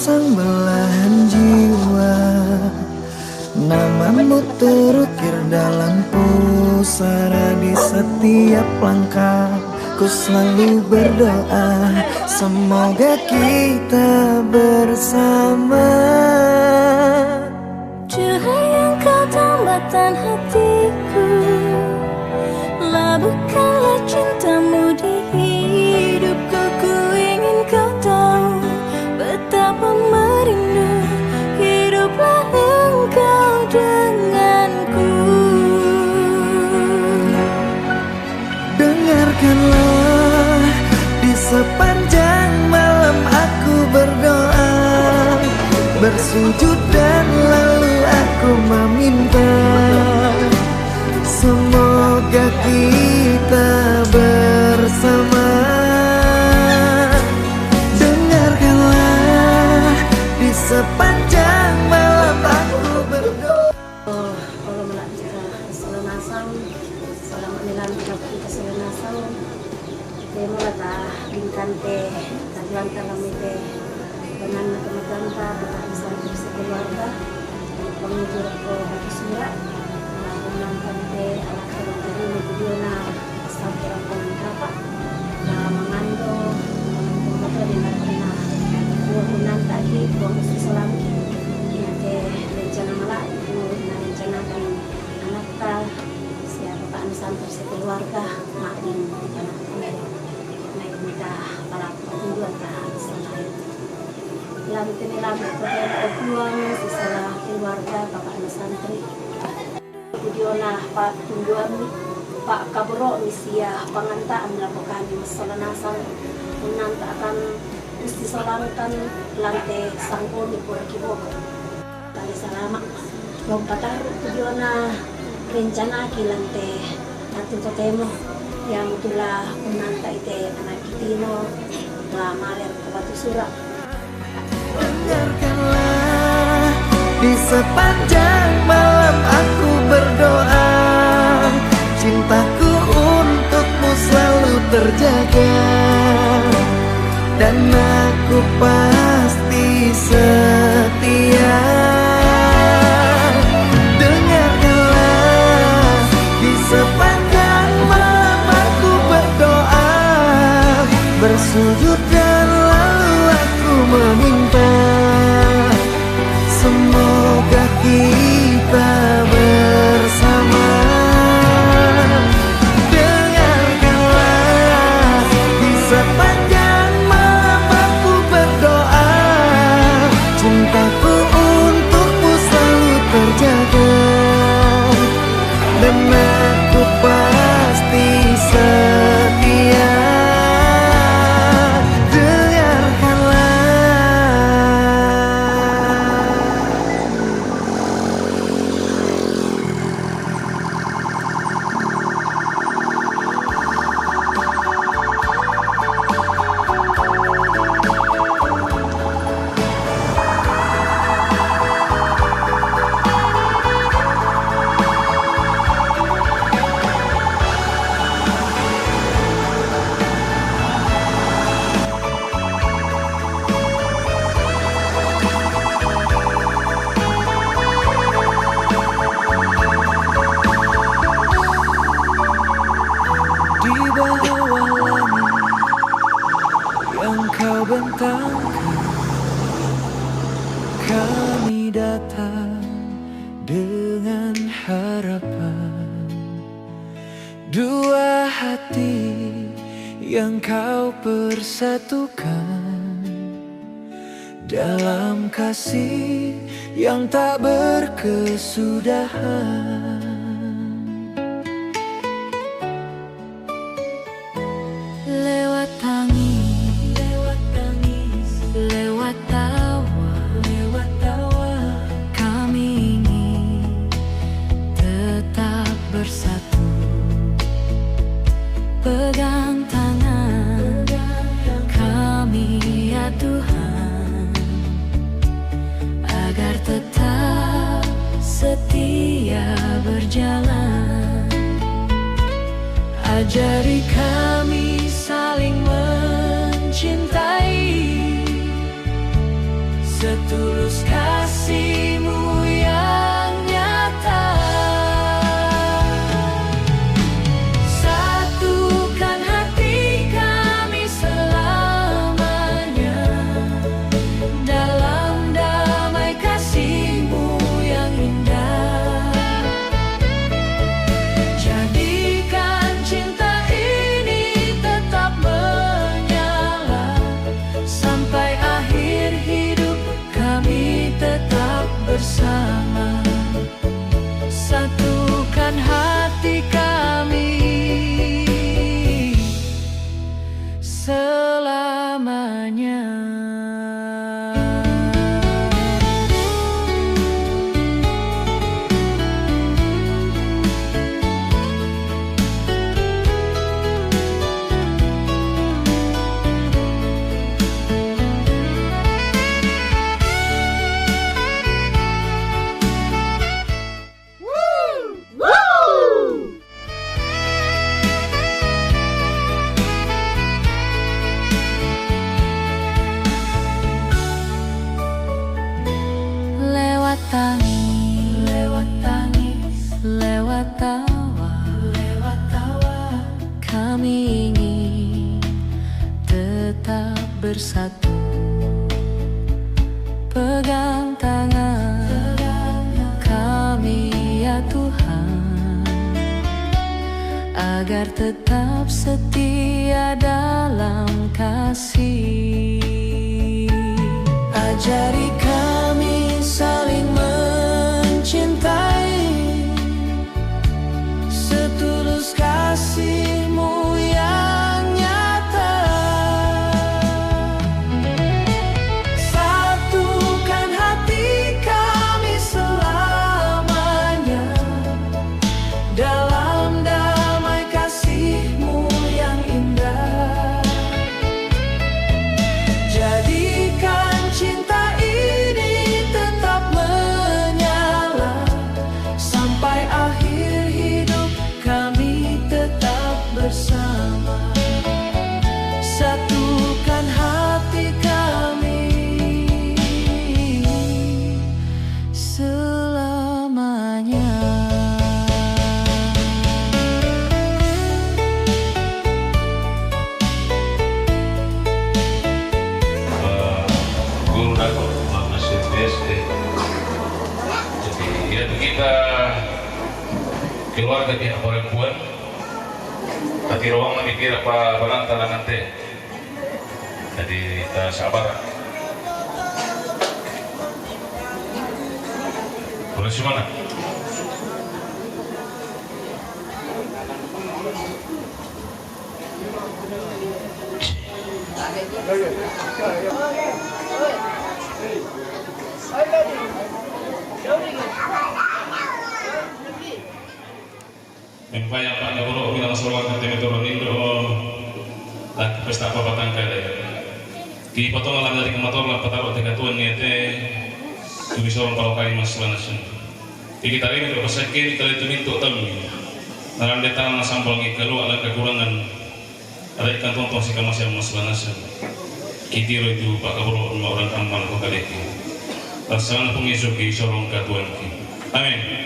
sang belahan jiwa. Namamu terukir dalam pusara di setiap langkah. Ku selalu berdoa semoga kita bersama. Cahaya engkau tambatan hatiku, labuhkanlah cintamu di hidupku. Ku ingin kau tahu betapa merindu hiduplah engkau denganku. Dengarkanlah, di sepanjang malam aku berdoa, bersujud dan lalu aku meminta semoga kita bersama. Dengarkanlah, di sepanjang malam aku berdoa. Kalau melanjutkan keselanasang, selama nilang kita keselanasang, kita mulai bingkan teh, tajuan kami teh, dengan teman-teman kita bisa bersekeluarga, pengunjung ke batu surat, menonton teh alat kerja video na sampai orang dapat, mengandung, kemudian dengan pernah buah tadi, buah mesti selam, ini teh rencana malah, rencana anak tal, siapa pak santai sekeluarga, makin anak naik minta para pengunjung selain lamit ini lamit pada buang sesalah keluarga bapak anak santri Budiona pak tunjuan pak kabro misia pangantaan melakukan masalah nasang menantakan mesti selamatan lantai sangkul di pura kiboko kali selama lompatan Budiona rencana kilante nanti totemo yang itulah menanta ite anak kitino lama ler ke batu surat. Dengarkanlah, di sepanjang malam aku berdoa, cintaku untukmu selalu terjaga, dan aku pasti setia. Dengarkanlah, di sepanjang malam aku berdoa, bersujud dan lalu aku meminta semoga kita bersama. Dengarkanlah, di sepanjang malam aku berdoa, cintaku untukmu selalu terjaga, dan aku pasti setia. Bentangkan kami datang dengan harapan, dua hati yang kau persatukan dalam kasih yang tak berkesudahan. Lewat tangis, lewat tawa, kami ingin tetap bersatu. Pegang tangan kami ya Tuhan, agar tetap setia berjalan. Ajari kami saling mencintai setulus kasih-Mu yang nyata. Satukan hati kami selamanya dalam damai kasih-Mu yang indah. Jadikan cinta ini tetap menyala sampai akhir hidup kami tetap bersama. Satukan hati kami selamanya. Lewat tangis, lewat tawa, kami ingin tetap bersatu. Pegang tangan kami ya Tuhan, agar tetap setia dalam kasih. Ajari kami saling mencintai setulus kasih-Mu yang nyata. Satukan hati kami selamanya dalam damai kasih-Mu yang indah. Jadikan cinta ini tetap menyala sampai akhir hidup kami tetap bersama. Satukan hati kami selamanya. Guru Dato' Masjid BSD. Jadi ya kita keluarga pihak perempuan tadi ruang mikir apa balantaran nanti. Jadi kita sabar. Boleh mana? Empaya Pak Guru bilang soal nanti metode Indo lagi pesta apa batang kali. Ki potong alam dari motor lah petaruh tiga tuan niatnya tuh bisa orang kalau kali mas lanasan. Ki kita ini berapa sakit kita itu minta tahu. Dalam detail sambal ki kalau ada kekurangan ada ikan tonton si kamas yang mas lanasan. Ki tiro itu Pak Guru orang amal kau kali ki. Laksana pengisuk ki sorong katuan ki. Amin.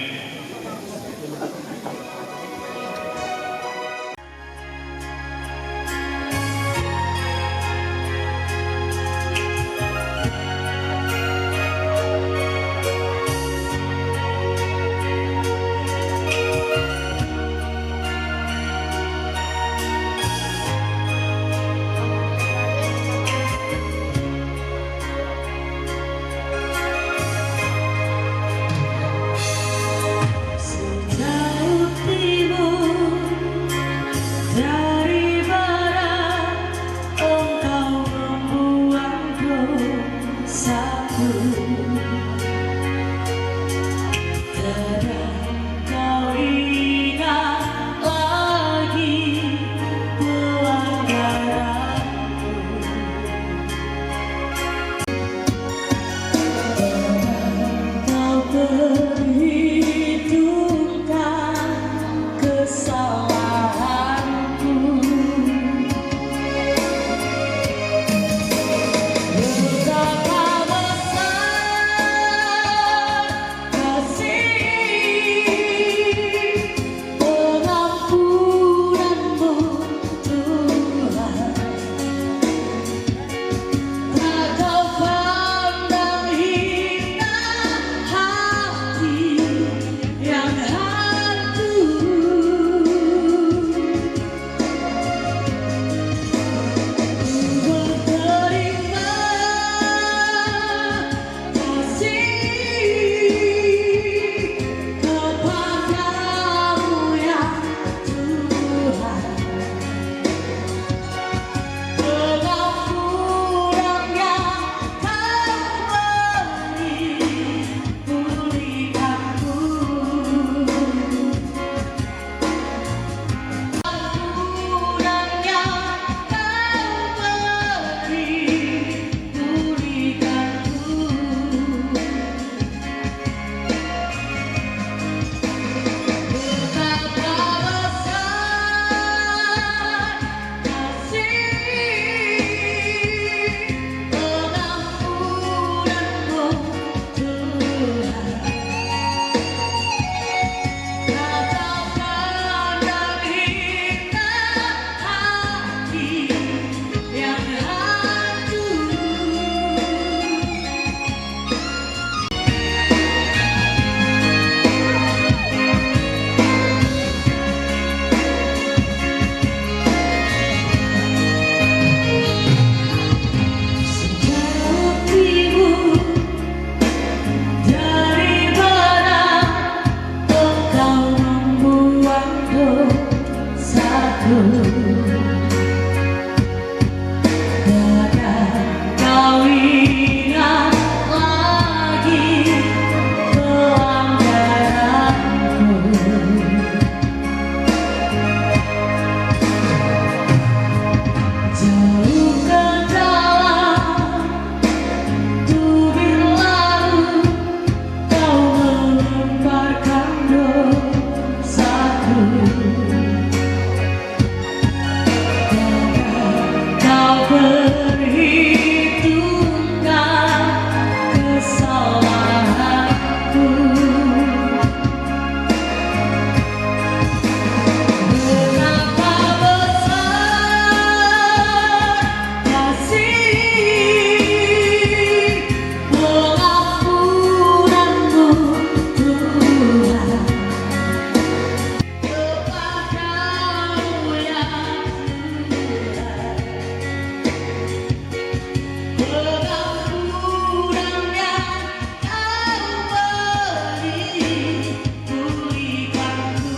cintaku. Takkan kau ingat lagi pelanggaranku. Jauh ke dalam tubir lalu kau melemparkan dosaku. Kau perhitungkan kesalahanku. Betapa besar kasih pengampunanmu Tuhan, kepadamu yang pengampunan yang kau beri, pulihkanku,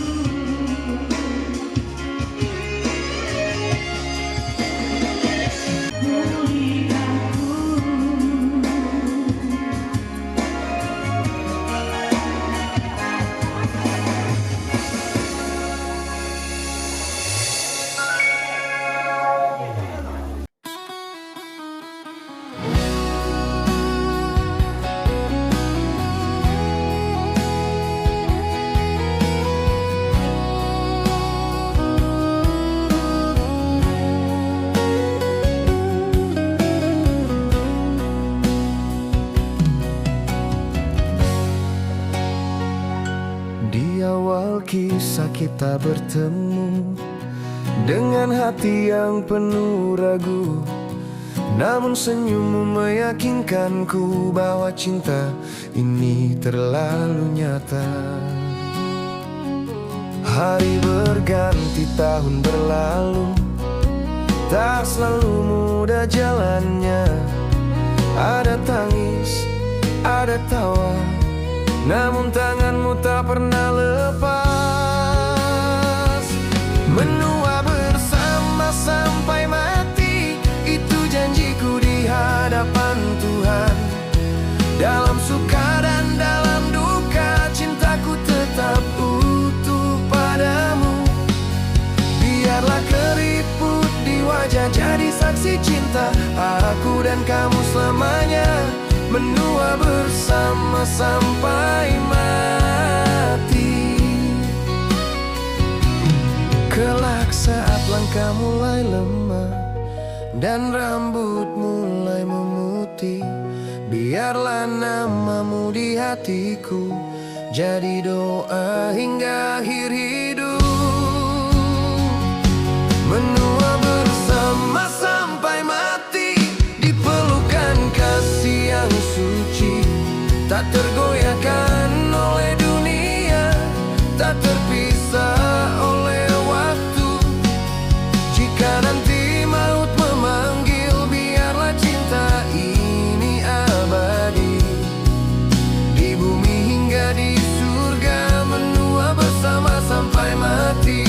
Di awal kisah kita bertemu dengan hati yang penuh ragu, namun senyummu meyakinkanku bahwa cinta ini terlalu nyata. Hari berganti, tahun berlalu, tak selalu mudah jalannya. Ada tangis, ada tawa, namun tanganmu tak pernah lepas. Menua bersama sampai mati, itu janjiku di hadapan Tuhan. Dalam suka dan dalam duka, cintaku tetap utuh padamu. Biarlah keriput di wajah jadi saksi cinta, aku dan kamu selamanya menua bersama sampai mati. Kelak saat langkah mulai lemah dan rambut mulai memutih, biarlah namamu di hatiku jadi doa hingga akhir hidup. Menua bersama sampai mati, dipelukan kasih yang suci, tak tergoyahkan oleh dunia, tak terpisah oleh waktu. Jika nanti maut memanggil, biarlah cinta ini abadi. Di bumi hingga di surga, menua bersama sampai mati.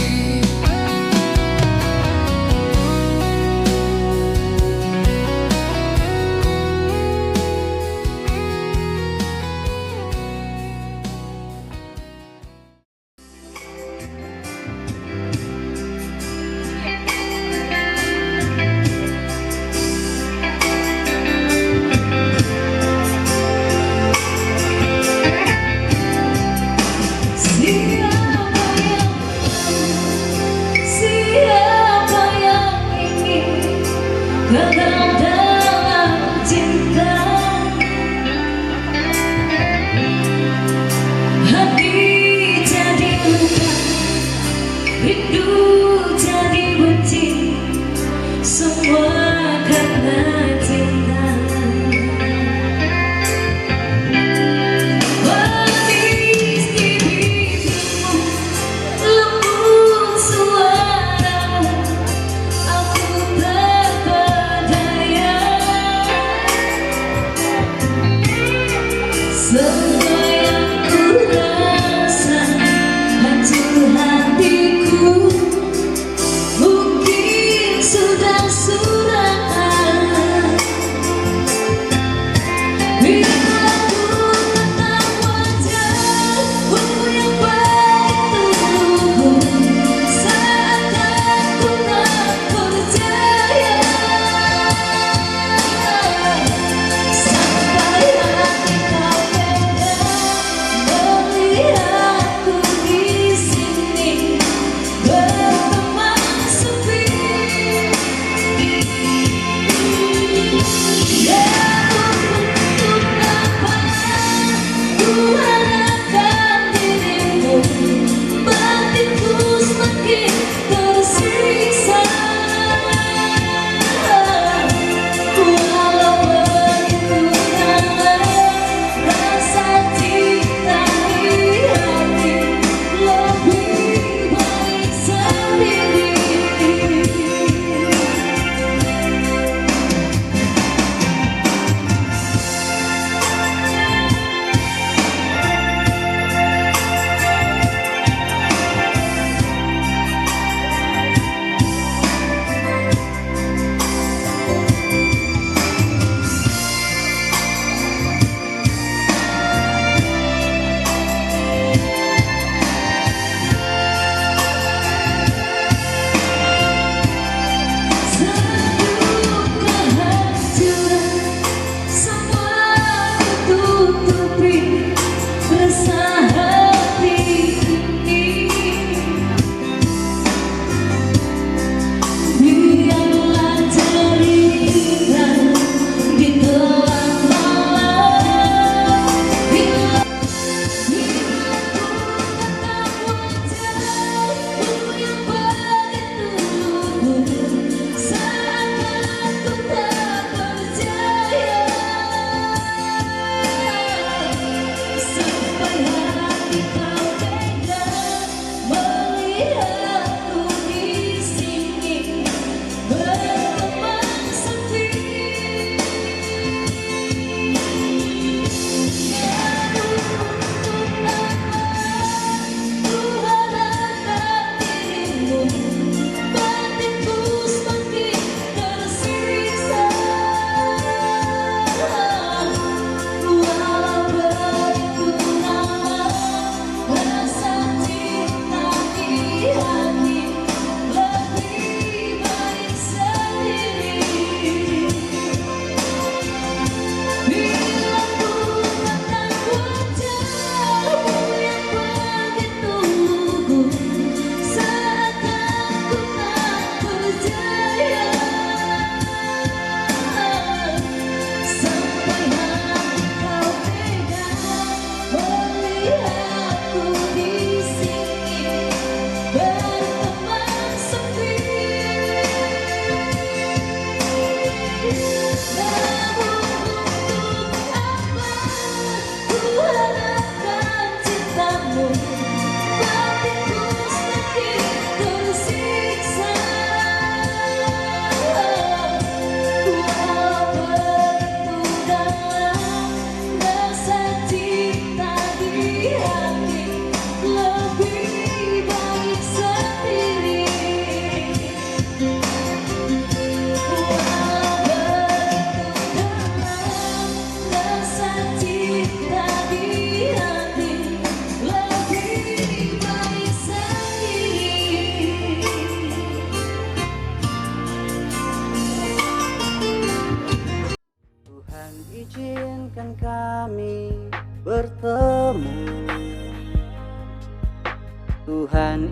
Aku terpedaya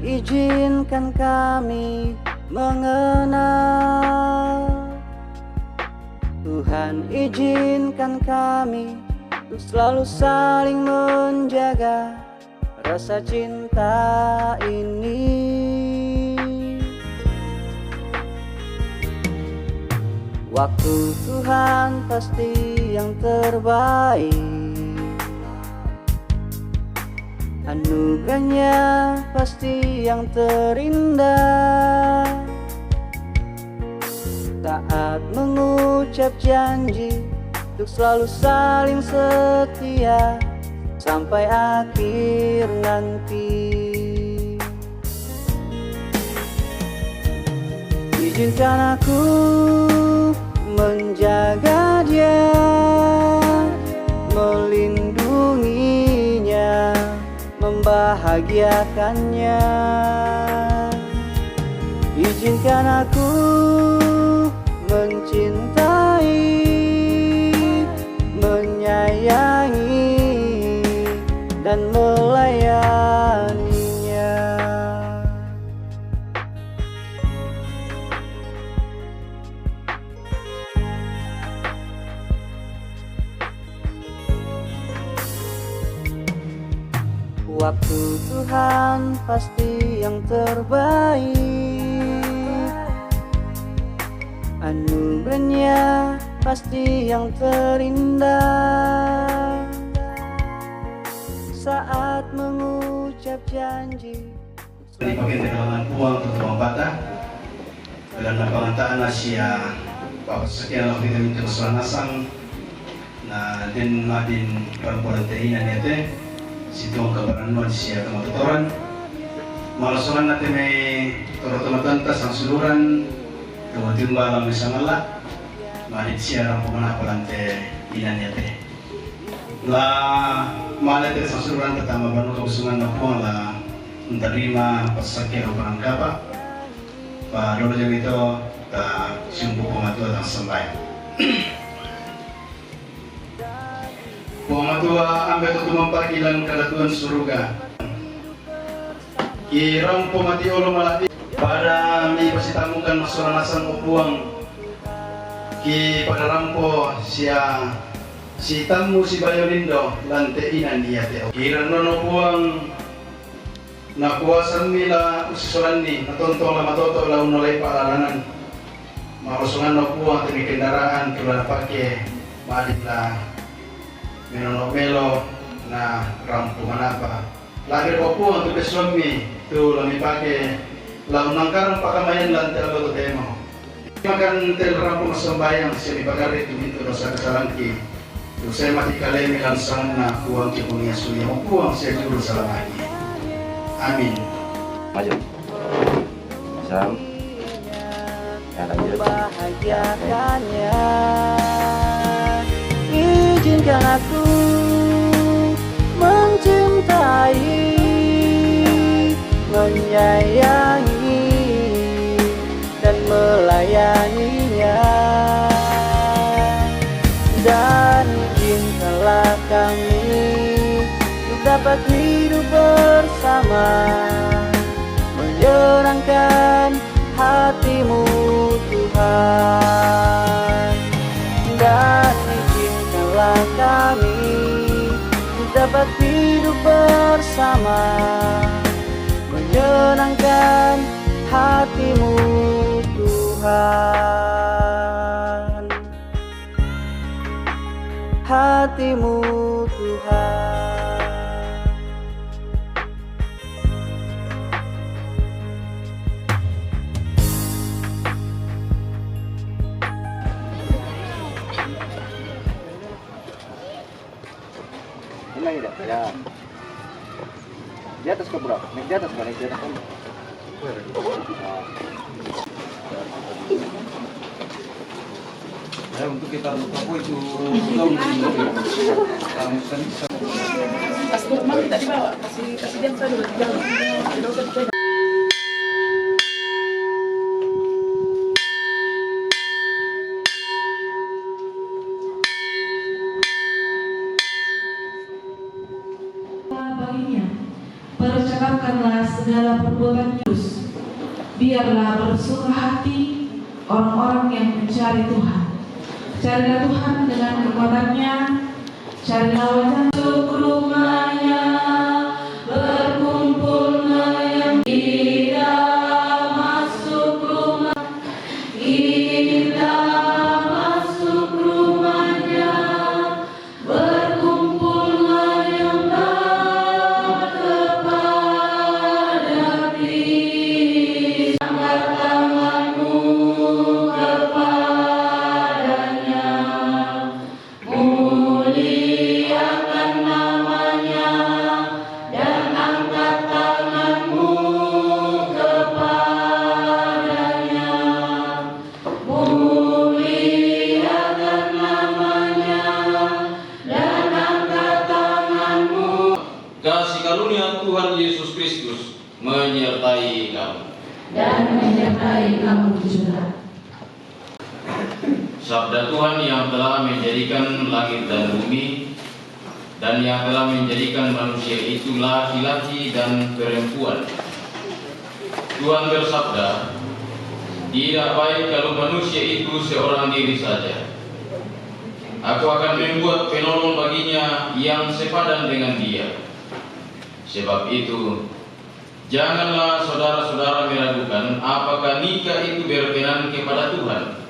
izinkan kami mengenal. Tuhan izinkan kami untuk selalu saling menjaga rasa cinta ini. Waktu Tuhan pasti yang terbaik, anugerahnya pasti yang terindah. Saat mengucap janji untuk selalu saling setia sampai akhir nanti. Izinkan aku menjaga dia, melindunginya, membahagiakannya. Izinkan aku mencintai, menyayangi, dan melayaninya. Waktu Tuhan pasti yang terbaik, anugerahnya pasti yang terindah. Saat mengucap janji Dipakai dalam uang untuk uang bata dalam pengantaan Asia Bapak sekian waktu kita minta keselamatan na din madin perempuan tehinan yaitu situang kebenaran Asia kematutoran malasoran natin may toro-tomatan tas ang suluran kemudian balang misalnya madin siya ang pumanapalan te inan yaitu la malete sa suluran tatama banu kausungan na puang la menerima pesakit orang kapa, Pak Lolo jam itu sumbu pematua dan sembahyang. Pematua ambil tutu mempakilan kedatuan surga. Kirang pemati olo malati pada mi pasitamukan masalah nasan upuang. Ki pada rampo sia si tamu si bayolindo lante inan dia teo. Kirang nono puang na kuwasan nila ususulan ni natontong na matoto laun nolay paalanan marusungan na po ang tini kendaraan kula na pake maalit na melo na rampo manapa lagi po po ang tupes lami tu lami pake laun nangkarang pakamayan lang telo to demo makan tel rampo masambayang siya ipagari tuminto do sa kasalangki tu saya mati kalay milansang na kuwang kipunia suya mo puwang siya juro sa lamagi. Amin. Maju. Sam. Ya lanjut. Bahagiakannya. Izinkan aku mencintai, menyayangi, dan melayaninya. Dan izinkanlah kami dapat hidup bersama, menyenangkan hatimu Tuhan. Dan izinkanlah kami dapat hidup bersama, menyenangkan hatimu Tuhan. Hatimu Tuhan. Ini tidak ya. Di atas ke bro, naik di atas kan, naik di atas kan. Ya, untuk kita tahu itu tahun ini pas normal tidak dibawa, kasih dia saya dulu jalan. Percakapkanlah segala perbuatan Yesus. Biarlah bersuka hati orang-orang yang mencari Tuhan. Carilah Tuhan dengan kekuatannya, carilah wajah masuk rumahnya, berkumpulnya yang tidak masuk rumah, tidak masuk rumahnya, berkumpullah yang taat kepada Kristus. Angkat tanganmu kepadanya, muliakan namanya, dan angkat tanganmu kepadanya, muliakan namanya, dan angkat tanganmu. Kasih karunia Tuhan Yesus Kristus menyertai kamu. Dan menyertai kamu juga. Sabda Tuhan yang telah menjadikan langit dan bumi, dan yang telah menjadikan manusia itu laki-laki dan perempuan. Tuhan bersabda, tidak baik kalau manusia itu seorang diri saja. Aku akan membuat penolong baginya yang sepadan dengan dia. Sebab itu, janganlah saudara-saudara meragukan apakah nikah itu berkenan kepada Tuhan.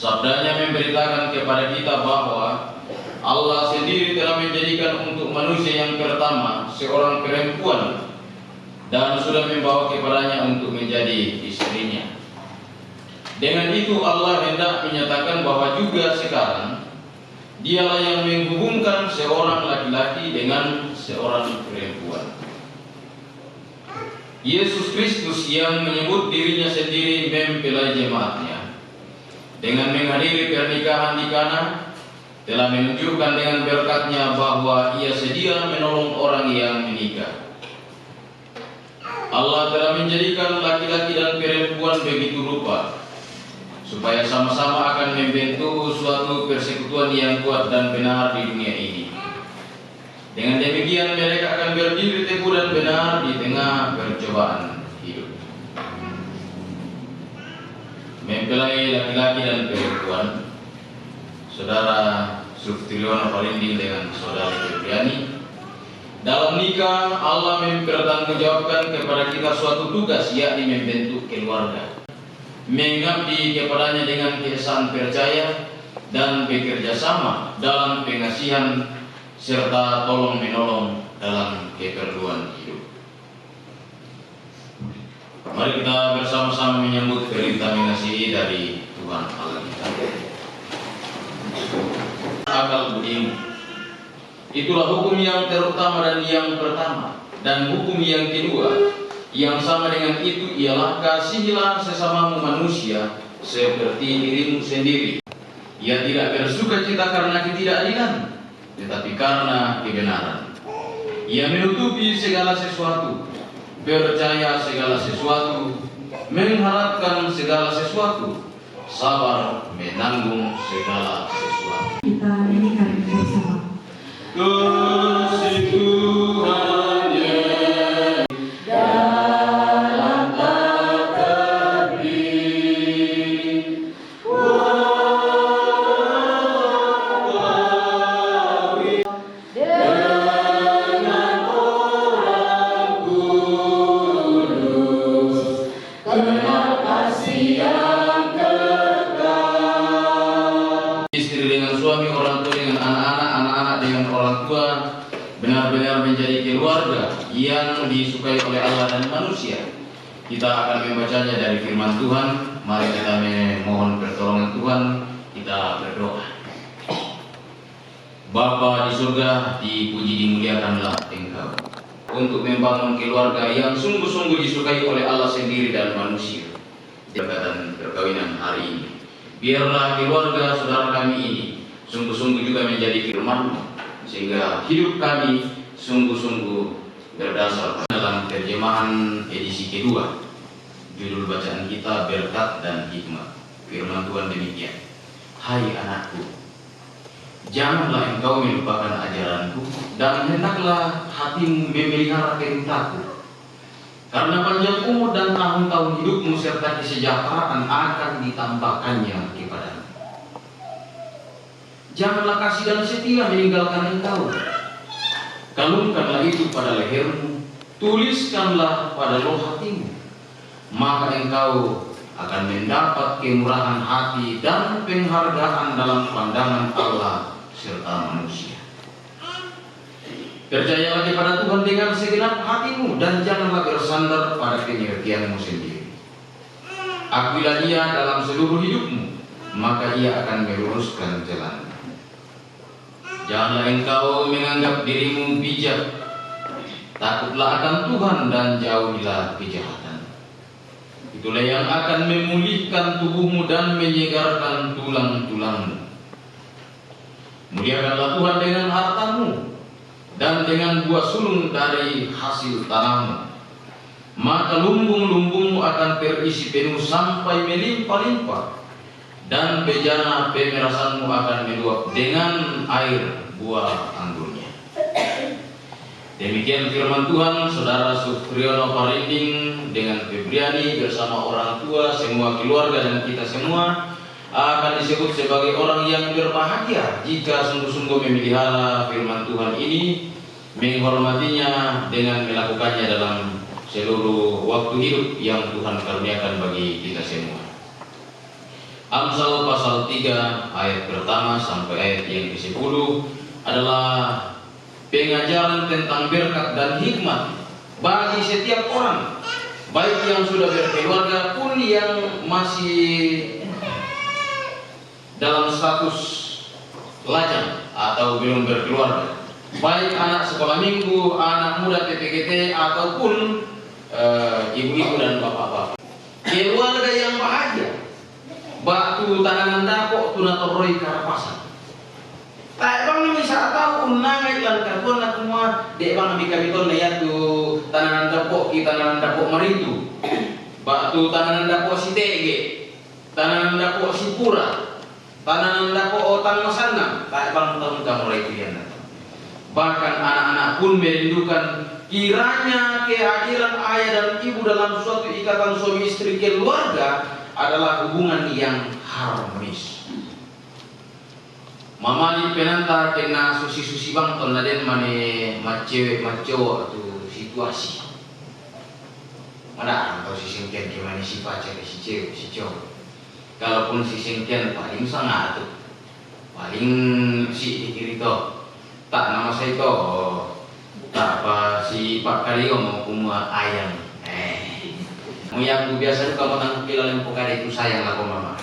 Sabdanya memberitakan kepada kita bahwa Allah sendiri telah menjadikan untuk manusia yang pertama seorang perempuan dan sudah membawa kepadanya untuk menjadi istrinya. Dengan itu Allah hendak menyatakan bahwa juga sekarang Dialah yang menghubungkan seorang laki-laki dengan seorang perempuan. Yesus Kristus yang menyebut dirinya sendiri mempelai jemaatnya dengan menghadiri pernikahan di Kana telah menunjukkan dengan berkatnya bahwa ia sedia menolong orang yang menikah. Allah telah menjadikan laki-laki dan perempuan begitu rupa supaya sama-sama akan membentuk suatu persekutuan yang kuat dan benar di dunia ini. Dengan demikian mereka akan berdiri teguh dan benar di tengah percobaan hidup. Mempelai laki-laki dan perempuan, Saudara Suftriono Palinding dengan Saudari Febriani, dalam nikah Allah mempertanggungjawabkan kepada kita suatu tugas, yakni membentuk keluarga, mengabdi kepadanya dengan keesaan percaya dan bekerja sama dalam pengasihan serta tolong menolong dalam keperluan hidup. Mari kita bersama-sama menyambut perintah mengasihi dari Tuhan Allah kita. Akal budimu, itulah hukum yang terutama dan yang pertama, dan hukum yang kedua yang sama dengan itu ialah kasihilah sesamamu manusia seperti dirimu sendiri. Ia tidak bersuka cita karena ketidakadilan, tetapi karena kebenaran. Ia menutupi segala sesuatu, percaya segala sesuatu, mengharapkan segala sesuatu, sabar menanggung segala sesuatu. Kita nyanyikan bersama. Kasih Tuhan Dalam takbir, dengan orang kudus, kenal kasih yang kekal. Istri dengan suami, orang tua dengan anak-anak, anak-anak dengan orang tua, benar-benar menjadi keluarga yang disukai oleh Allah dan manusia. Kita akan membacanya dari firman Tuhan. Mari kita memohon pertolongan Tuhan. Kita berdoa. Bapa di surga, dipuji dimuliakanlah Engkau untuk membangun keluarga yang sungguh-sungguh disukai oleh Allah sendiri dan manusia. Dekatan perkawinan hari ini, biarlah keluarga saudara kami ini sungguh-sungguh juga menjadi firman-Mu, sehingga hidup kami sungguh-sungguh berdasar dalam terjemahan edisi kedua. Judul bacaan kita berkat dan hikmat. Firman Tuhan demikian: Hai anakku, janganlah engkau melupakan ajaranku, dan hendaklah hatimu memelihara perintahku, Karena panjang umur dan tahun-tahun hidupmu serta kesejahteraan akan ditambahkannya kepadamu. Janganlah kasih dan setia meninggalkan engkau. Kalungkanlah itu pada lehermu, tuliskanlah pada loh hatimu, maka engkau akan mendapat kemurahan hati dan penghargaan dalam pandangan Allah serta manusia. Percayalah kepada Tuhan dengan segenap hatimu dan janganlah bersandar pada pengertianmu sendiri. Akuilah Dia dalam seluruh hidupmu, maka Ia akan meluruskan jalanmu. Janganlah engkau menganggap dirimu bijak. Takutlah akan Tuhan dan jauhilah kejahatan. Itulah yang akan memulihkan tubuhmu dan menyegarkan tulang-tulangmu. Muliakanlah Tuhan dengan hartamu dan dengan buah sulung dari hasil tanahmu. Maka lumbung-lumbungmu akan terisi penuh sampai melimpah-limpah, dan bejana pemerasanmu akan meluap dengan air buah anggurnya. Demikian firman Tuhan. Saudara Supriyono Parinding dengan Febriani bersama orang tua, semua keluarga dan kita semua akan disebut sebagai orang yang berbahagia jika sungguh-sungguh memelihara firman Tuhan ini, menghormatinya dengan melakukannya dalam seluruh waktu hidup yang Tuhan karuniakan bagi kita semua. Amsal pasal 3 ayat pertama sampai ayat yang ke-10 adalah pengajaran tentang berkat dan hikmat bagi setiap orang, baik yang sudah berkeluarga pun yang masih dalam status lajang atau belum berkeluarga, baik anak sekolah minggu, anak muda PPKT ataupun ibu-ibu dan bapak-bapak. Keluarga yang bahagia. Batu tanaman dapok tunatoroi karapasan. Tak bang bisa tahu unangai lan karbon nak semua dek bang bikabiton na yatu tanaman dapok meritu. Batu tanaman dapok si tege, tanaman dapok si pura, tanaman dapok otang masana. Tak bang tahu kamu itu yang. Bahkan anak-anak pun merindukan kiranya kehadiran ayah dan ibu dalam suatu ikatan suami istri keluarga adalah hubungan yang harmonis. Mama ni penanta kena susi-susi bang ton naden mane macewek maco atau situasi. Mana atau si singkian gimana si pacar si cewek si cowok. Kalaupun si singkian paling sangat tu, paling si dikirito. Tak nama saya to, tak apa si Pak Karyo mau kumua ayam. Yang biasa kamu tangkap kilalan pokari itu sayang lah mama.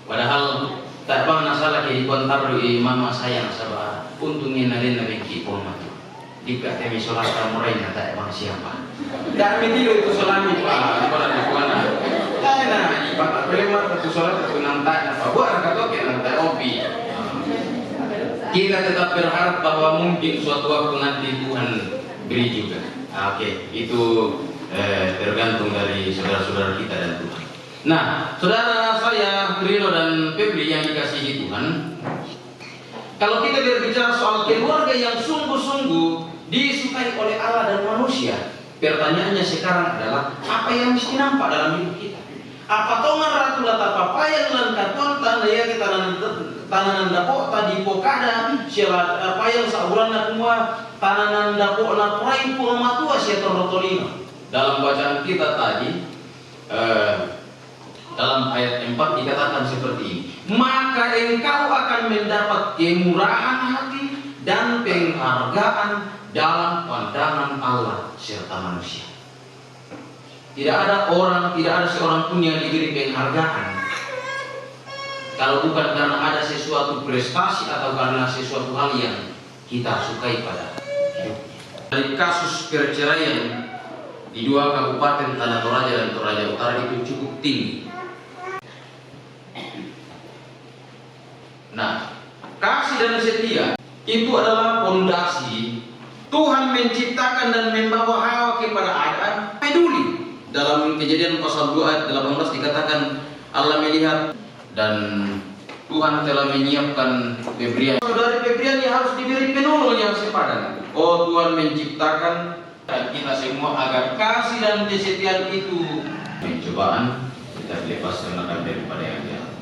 Padahal tak bang nasalah di kontar di mama sayang sabah untungin nalin nabi kipoma. Jika temi sholat kamurainya tak bang siapa. Tak mendilo itu solami pak. Pada dukungan. Karena ibarat prema itu sholat itu nantai apa buat kata kita nantai opi. Kita tetap berharap bahwa mungkin suatu waktu nanti Tuhan beri juga. Oke, itu tergantung dari saudara-saudara kita dan Tuhan. Nah, saudara saya Rino dan Febri yang dikasihi Tuhan, kalau kita berbicara soal keluarga yang sungguh-sungguh disukai oleh Allah dan manusia, pertanyaannya sekarang adalah apa yang mesti nampak dalam hidup kita? Apa tongan ratu lata papayan lan katon tanda ya kita tananan dapok tadi pokada sila papayan sauran na kumua tananan dapok na turai pun matua sia torotolino. Dalam bacaan kita tadi dalam ayat 4 dikatakan seperti ini, maka engkau akan mendapat kemurahan hati dan penghargaan dalam pandangan Allah serta manusia. Tidak ada orang, tidak ada seorang pun yang diberi penghargaan kalau bukan karena ada sesuatu prestasi atau karena sesuatu hal yang kita sukai pada hidupnya. Dari kasus perceraian di 2 kabupaten Tanah Toraja dan Toraja Utara itu cukup tinggi. Nah, kasih dan setia itu adalah fondasi. Tuhan menciptakan dan membawa Hawa kepada Adam. Peduli. Dalam Kejadian pasal 2 ayat 18 dikatakan Allah melihat dan Tuhan telah menyiapkan Febrian. Saudari Febrian yang harus diberi penolong yang sepadan. Oh Tuhan menciptakan dan kita semua agar kasih dan kesetiaan itu pencobaan kita dilepaskan daripada yang jahat.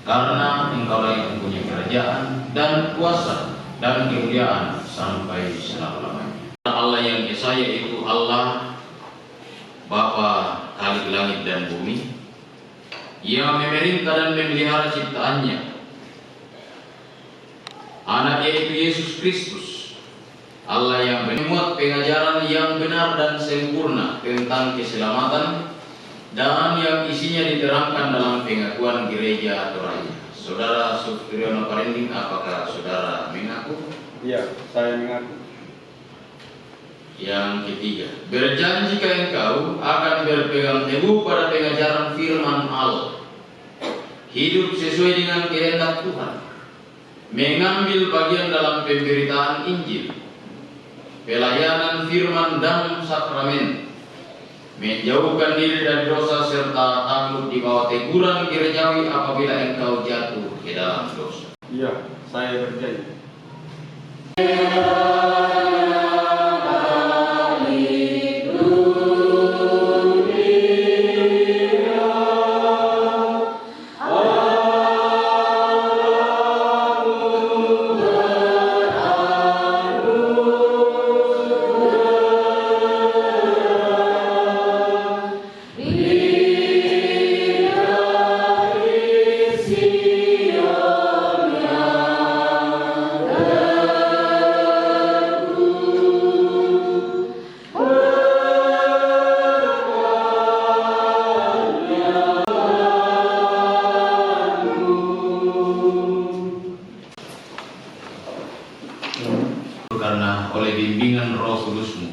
Karena Engkaulah yang mempunyai kerajaan dan kuasa dan kemuliaan sampai selama-lamanya. Allah yang Esa, yaitu Allah Bapa Khalik langit dan bumi, yang memerintah dan memelihara ciptaannya, Anak yaitu Yesus Kristus, Allah yang memuat pengajaran yang benar dan sempurna tentang keselamatan dan yang isinya diterangkan dalam pengakuan gereja Torahnya. Saudara Sufriono Parinding, apakah saudara mengaku? Iya, saya mengaku. Yang ketiga, berjanjikah engkau akan berpegang teguh pada pengajaran firman Allah, hidup sesuai dengan kehendak Tuhan, mengambil bagian dalam pemberitaan Injil, pelayanan firman dan sakramen, menjauhkan diri dari dosa serta takut di bawah teguran gerejawi apabila engkau jatuh ke dalam dosa? Iya, saya berjanji. Karena oleh bimbingan Roh Kudus-Mu,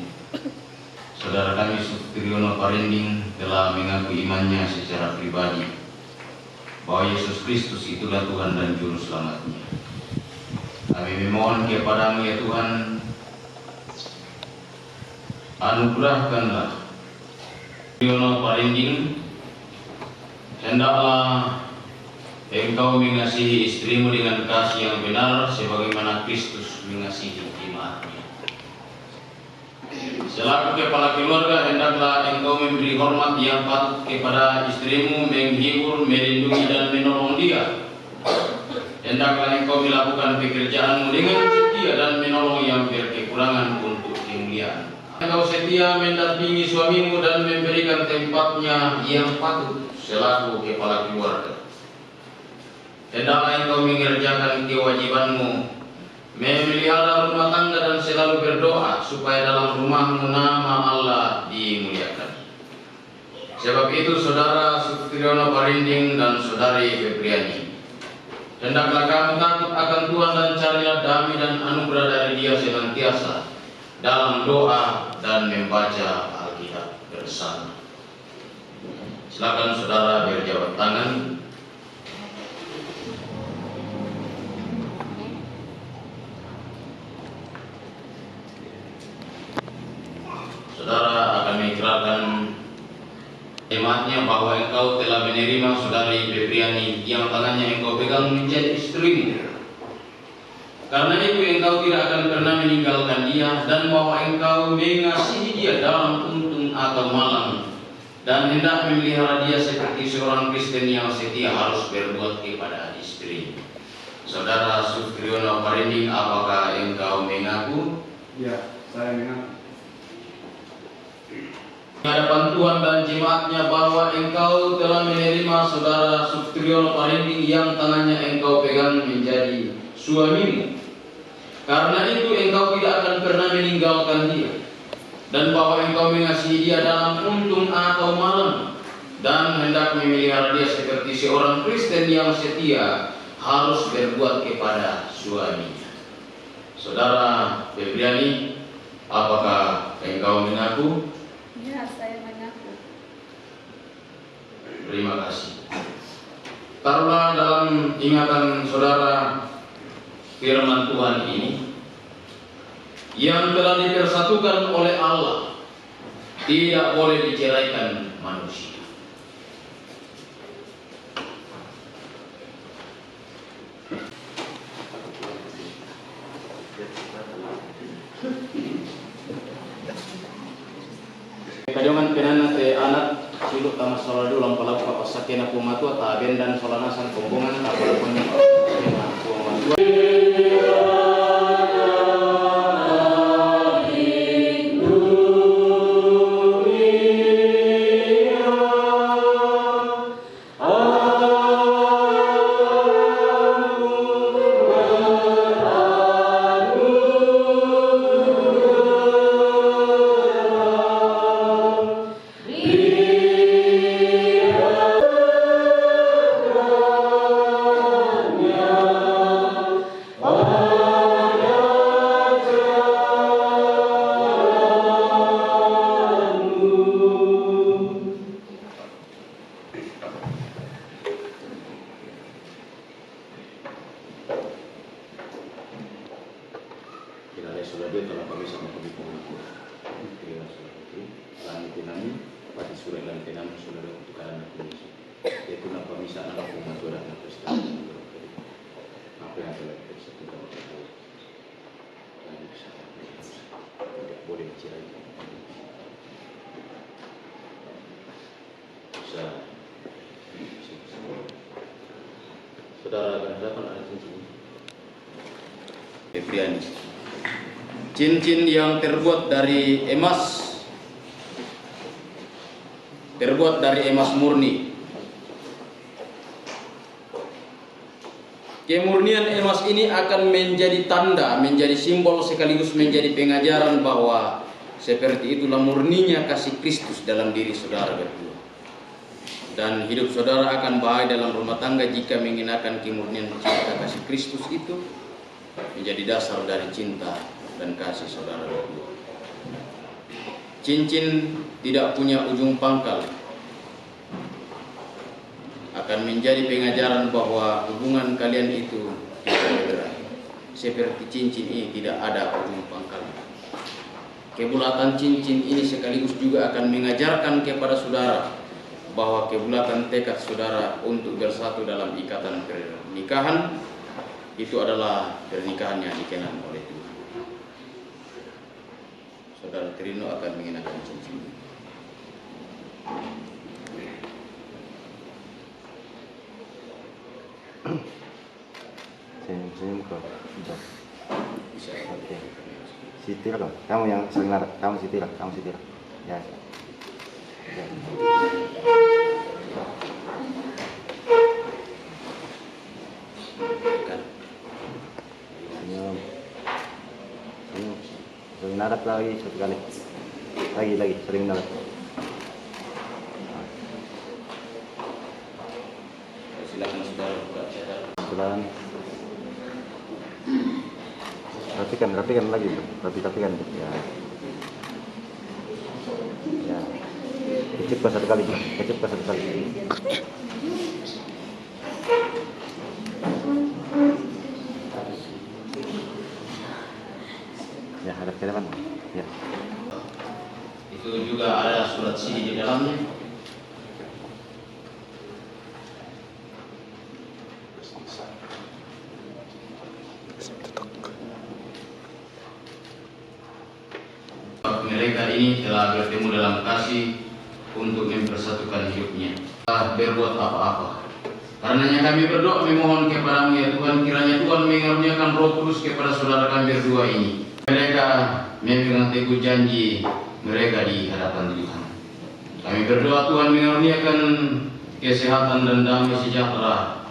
saudara kami Sufriono Parinding telah mengaku imannya secara pribadi bahwa Yesus Kristus itulah Tuhan dan Juru Selamatnya. Kami memohon kepada-Mu, ya Tuhan, anugerahkanlah Sufriono Parinding, hendaklah engkau mengasihi istrimu dengan kasih yang benar sebagaimana Kristus mengasihi jemaatnya. Selaku kepala keluarga, hendaklah engkau memberi hormat yang patut kepada istrimu, menghibur, melindungi dan menolong dia. Hendaklah engkau melakukan pekerjaanmu dengan setia dan menolong yang berkekurangan untuk kemuliaan. Engkau setia mendampingi suamimu dan memberikan tempatnya yang patut selaku kepala keluarga. Hendaklah engkau mengerjakan kewajibanmu, memelihara rumah tangga dan selalu berdoa supaya dalam rumahmu nama Allah dimuliakan. Sebab itu saudara Sufriono Parinding dan saudari Febriani, hendaklah kamu takut akan Tuhan dan carilah damai dan anugerah dari Dia senantiasa dalam doa dan membaca Alkitab bersama. Silakan saudara berjabat tangan. Saudara akan mengikrarkan jemaatnya bahwa engkau telah menerima saudari Febriani yang tangannya engkau pegang menjadi istrimu. Karena itu engkau tidak akan pernah meninggalkan dia, dan bahwa engkau mengasihi dia dalam untung atau malam, dan hendak memelihara dia seperti seorang Kristen yang setia harus berbuat kepada istri. Saudara Sufriono Parinding, apakah engkau mengaku? Iya, saya mengaku. Di hadapan Tuhan dan jemaatnya bahwa engkau telah menerima saudara Sufriono Parinding yang tangannya engkau pegang menjadi suamimu. Karena itu engkau tidak akan pernah meninggalkan dia, dan bahwa engkau mengasihi dia dalam untung atau malam, dan hendak memelihara dia seperti seorang Kristen yang setia harus berbuat kepada suaminya. Saudara Febriani, apakah engkau mengaku? Ya, saya mengaku. Terima kasih. Taruhlah dalam ingatan saudara firman Tuhan ini yang telah dipersatukan oleh Allah tidak boleh diceraikan manusia. kadongan penana te anak siluk tamas sola dulu lampau papas sakena pumatua taben dan sola nasan kombongan kapal punya pumatua. Saudara berhadapan ada cincin. Febriani. Cincin yang terbuat dari emas, murni. Kemurnian emas ini akan menjadi tanda, menjadi simbol sekaligus menjadi pengajaran bahwa seperti itulah murninya kasih Kristus dalam diri saudara berdua. Dan hidup saudara akan bahagia dalam rumah tangga jika mengenakan kemurnian cinta kasih Kristus itu menjadi dasar dari cinta dan kasih saudara berdua. Cincin tidak punya ujung pangkal, akan menjadi pengajaran bahwa hubungan kalian itu tidak berakhir. Seperti cincin ini tidak ada ujung pangkal. Kebulatan cincin ini sekaligus juga akan mengajarkan kepada saudara bahwa kebulatan tekad saudara untuk bersatu dalam ikatan pernikahan itu adalah pernikahan yang dikenan oleh Tuhan. Saudara Trino akan mengenakan cincin. Senyum kok. Oke. Siti lah, kamu yang sering narik, kamu Siti lah. Ya. Senyum. Sering narik lagi satu kali. Lagi sering narik. Silakan saudara buka cadar. Silakan. Rapikan lagi, rapikan. Ya. Ya. Kecip satu kali. Ya, hadap ke depan. Ya. Itu juga ada surat sini di dalamnya. Mereka ini telah bertemu dalam kasih untuk mempersatukan hidupnya. Tak berbuat apa-apa. Karenanya kami berdoa memohon kepadamu ya Tuhan, kiranya Tuhan mengaruniakan Roh Kudus kepada saudara kami berdua ini. Mereka memegang teguh janji mereka di hadapan Tuhan. Kami berdoa Tuhan mengaruniakan kesehatan dan damai sejahtera.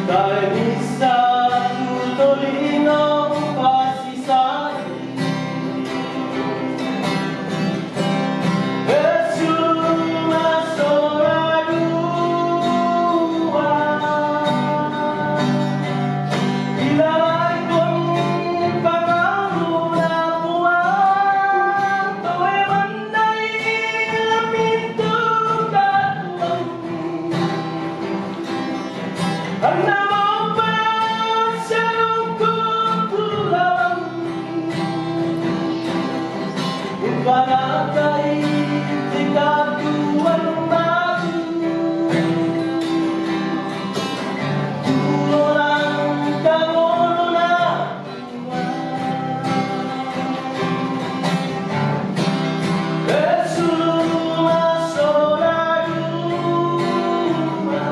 tak bisa ku tolino kasih sayang. Esuma sora dua, bila ikon pangamuna puan, toe mandai lamintu katuang. Ang namang pasyarong kutulang, upanatay tingkatuan baru. Tulang kamono na Esuma sora dua,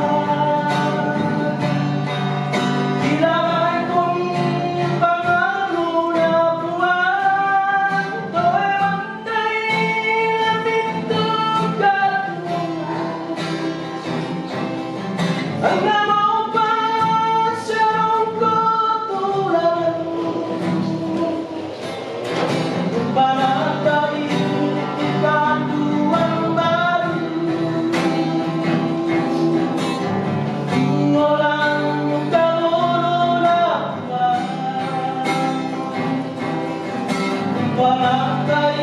ilagay kong pangamuna buwan, toe bantay lapitong katuang. Ang namaw pa siyang kutulang, panatay ikatuang baru. Walang kamono na panatay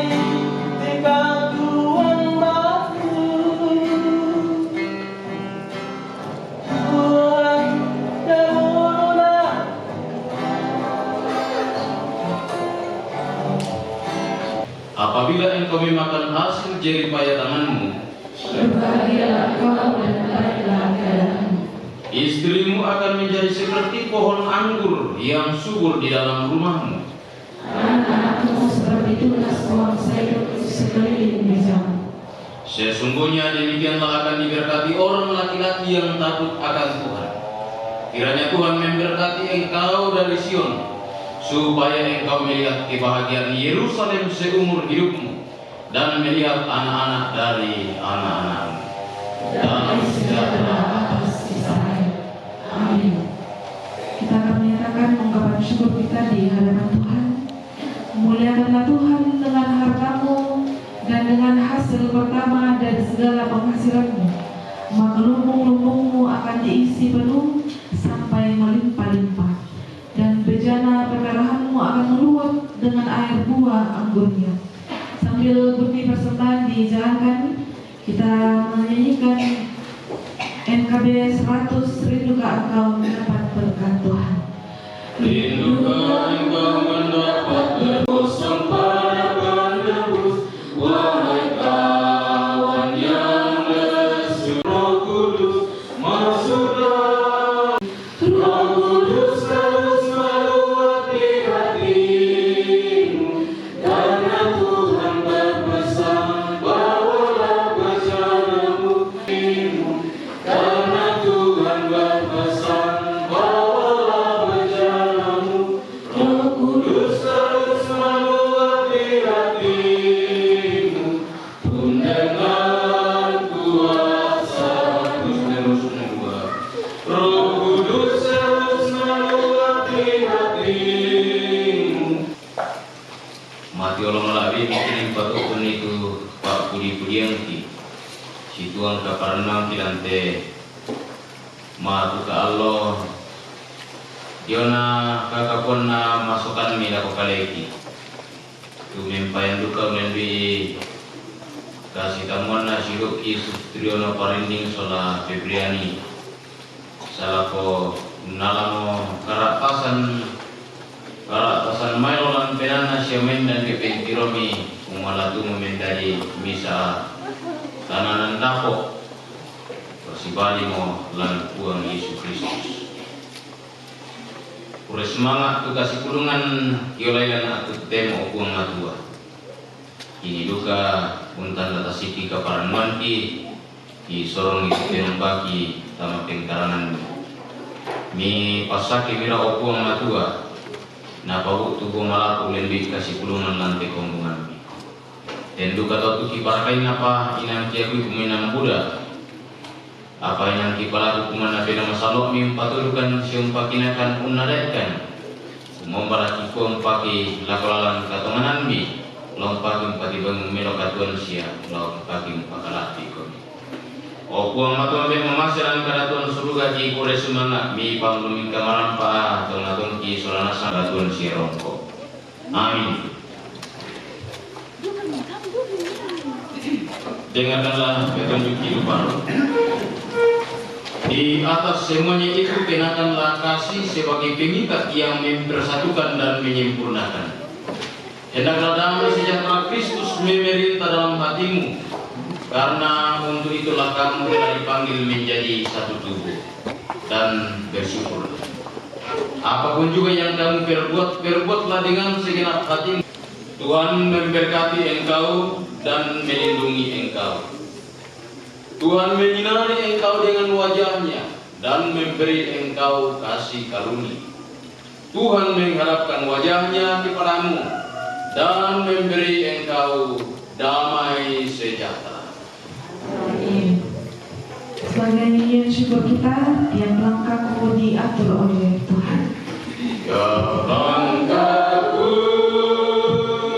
ikatuang baru. Walang kamono na. Apabila engkau memakan hasil jeripaya tanganmu, Berbahagialah kau dan baiklah keadaanmu. istrimu akan menjadi seperti pohon anggur yang subur di dalam rumahmu. Anak-anakmu seperti tunas pohon sayur di sekeliling mejamu. Sesungguhnya demikianlah akan diberkati orang laki-laki yang takut akan Tuhan. Kiranya Tuhan memberkati engkau dari Sion, supaya engkau melihat kebahagiaan Yerusalem seumur hidupmu, dan melihat anak-anak dari anak-anakmu. Dalam sejahtera atas Israel. Amin. Kita akan menyatakan ungkapan syukur kita di hadapan Tuhan. Muliakanlah Tuhan dengan hartamu dan dengan hasil pertama dari segala penghasilanmu, maka lumbung-lumbungmu akan diisi penuh sampai melimpah-limpah, dan bejana pemerahanmu akan meluap dengan air buah anggurnya. Sambil bunyi persembahan dijalankan, kita menyanyikan NKB 100, Rindukan Engkau mendapat berkat Tuhan. Rindukan engkau mendapat tebus sampai penebus, wahai kawan yang lesu. Roh Kudus masuklah, Roh Kudus terus meluapi hatimu, karena Tuhan berpesan, bawalah bejanamu, karena Tuhan berpesan, bawalah bejanamu. Roh Kudus terus meluapi hatimu, pun dengan kuasa terus membuat. Roh Kudus terus meluapi hatimu. Mati orang labi mungkin patut pun itu Pak Pudi-Pudiang ki si Tuhan kaparenang kilante matu ke Allah Diona kakapon na masukan mi lako kaleki tu mempayan duka melalui kasih tamuan na siruk ki Sutriono Parinding Sola Febriani salako nalamo karatasan mailolan penana siamen dan kepentiromi umalatu mementari misa tananan dako persibali mo lan puang Yesus Kristus. Pura semangat tu kasih kulungan kiolailan atau temo puang matua. Ini duka untan data siki kaparan manki di sorong itu penembaki tama pengkarangan mi pasaki mira opuang matua. Napa waktu gomala lebih kasih kulungan lantai kombungan. Dan duka tau tu kiparakai napa inang kiaku kuminang Buddha. Apa yang kipala hukuman nabi nama salok mimpatulukan siumpakinakan unadaikan Umombara kipong paki lakolalan katonganan mi lompaki pati bangun melokatuan sia lompaki pakalati kami. Opuang matuan be memasiran karatuan surga ki kore semangat mi panglumin kamaran pa tongatong ki solana saratuan sia rongko. Amin. Dengarkanlah petunjuk kehidupan. Di atas semuanya itu kenakanlah kasih sebagai pengikat yang mempersatukan dan menyempurnakan. Hendaklah damai sejahtera Kristus memerintah dalam hatimu, karena untuk itulah kamu telah dipanggil menjadi satu tubuh dan bersyukur. Apapun juga yang kamu perbuat, perbuatlah dengan segenap hatimu. Tuhan memberkati engkau dan melindungi engkau. Tuhan menyinari engkau dengan wajahnya dan memberi engkau kasih karunia. Tuhan menghadapkan wajahnya kepadamu dan memberi engkau damai sejahtera. Amin. Sebagai nyanyian syukur kita, tiap langkahku diatur oleh Tuhan. Tiap langkahku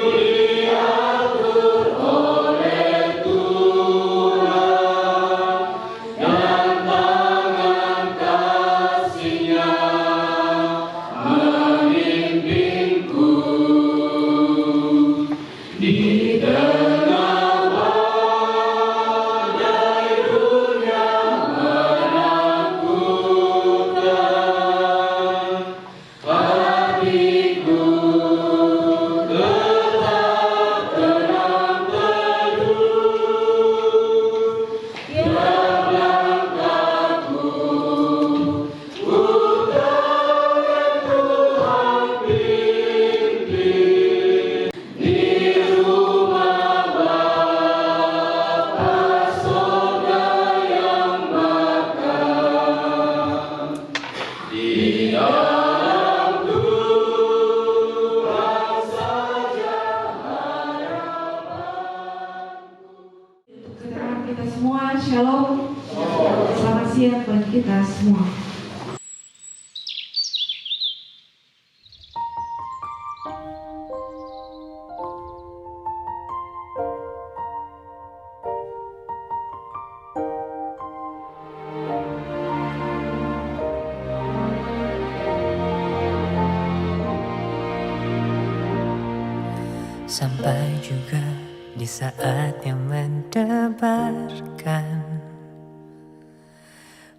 diatur oleh Tuhan, dan tangan kasih-Nya membimbingku di tengah badai dunia menakutkan. Hatiku tetap tenang teduh, tiap langkahku utamakan Tuhan pimpin. Di rumah Bapa sorga yang makan, di dalam Tuhan saja Untuk keterangan kita semua, Shalom. Selamat siang bagi kita semua. Sampai juga di saat yang mendebarkan,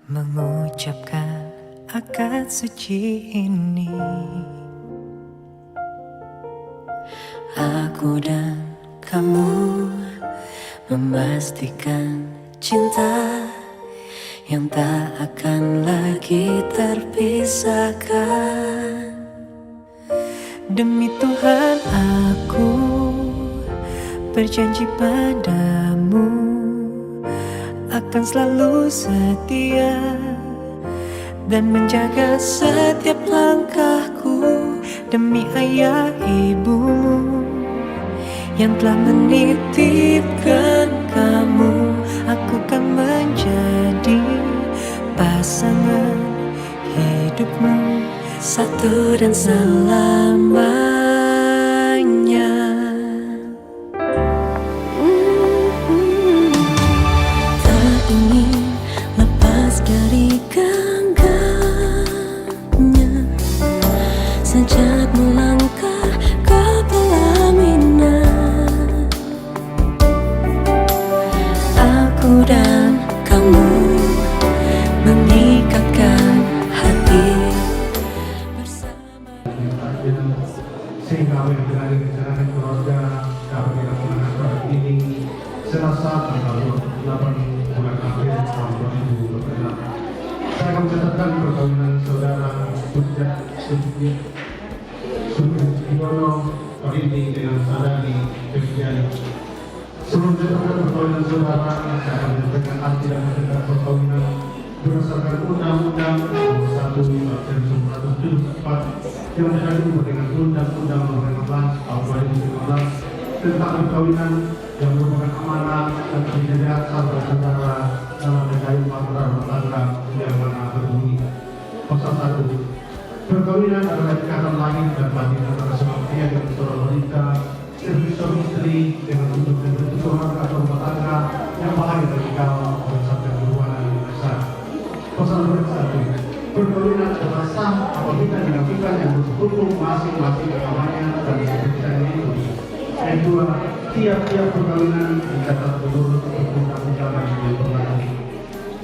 mengucapkan akad suci ini. Aku dan kamu memastikan cinta yang tak akan lagi terpisahkan. Demi Tuhan aku berjanji padamu akan selalu setia dan menjaga setiap langkahku. Demi ayah ibumu yang telah menitipkan kamu, aku kan menjadi pasangan hidupmu satu dan selamanya. Tak ingin lepas dari genggamnya sejak melangkah ke pelaminan. Aku dan kamu mengikatkan hati sehingga dengan rencanakan keluarga dapat dilaksanakan pada ini Selasa tanggal 8 bulan April tahun 2026. Saya akan mencatatkan perkawinan saudara Sugiono Orindi dengan Sadari Febriani. Sebelum mencatatkan perkawinan saudara, saya akan menyampaikan arti dan mencatat perkawinan berdasarkan Undang-Undang 1/1974 yang berkaitan dengan Undang-Undang Nomor 15 Tahun 2015 tentang perkawinan yang merupakan amanah dan penjagaan saudara dalam menjalin hubungan perkawinan adalah ikatan lahir dan batin antara seorang pria dengan seorang wanita, suami istri dengan untuk bentuk keluarga atau rumah tangga yang bahagia bagi kaum berdasarkan hubungan yang besar. Pasal nomor 1, perkawinan adalah sah apabila dilakukan yang berhukum masing-masing agamanya dan kepercayaan itu. Yang kedua, tiap-tiap perkawinan dicatat menurut undang-undang yang berlaku.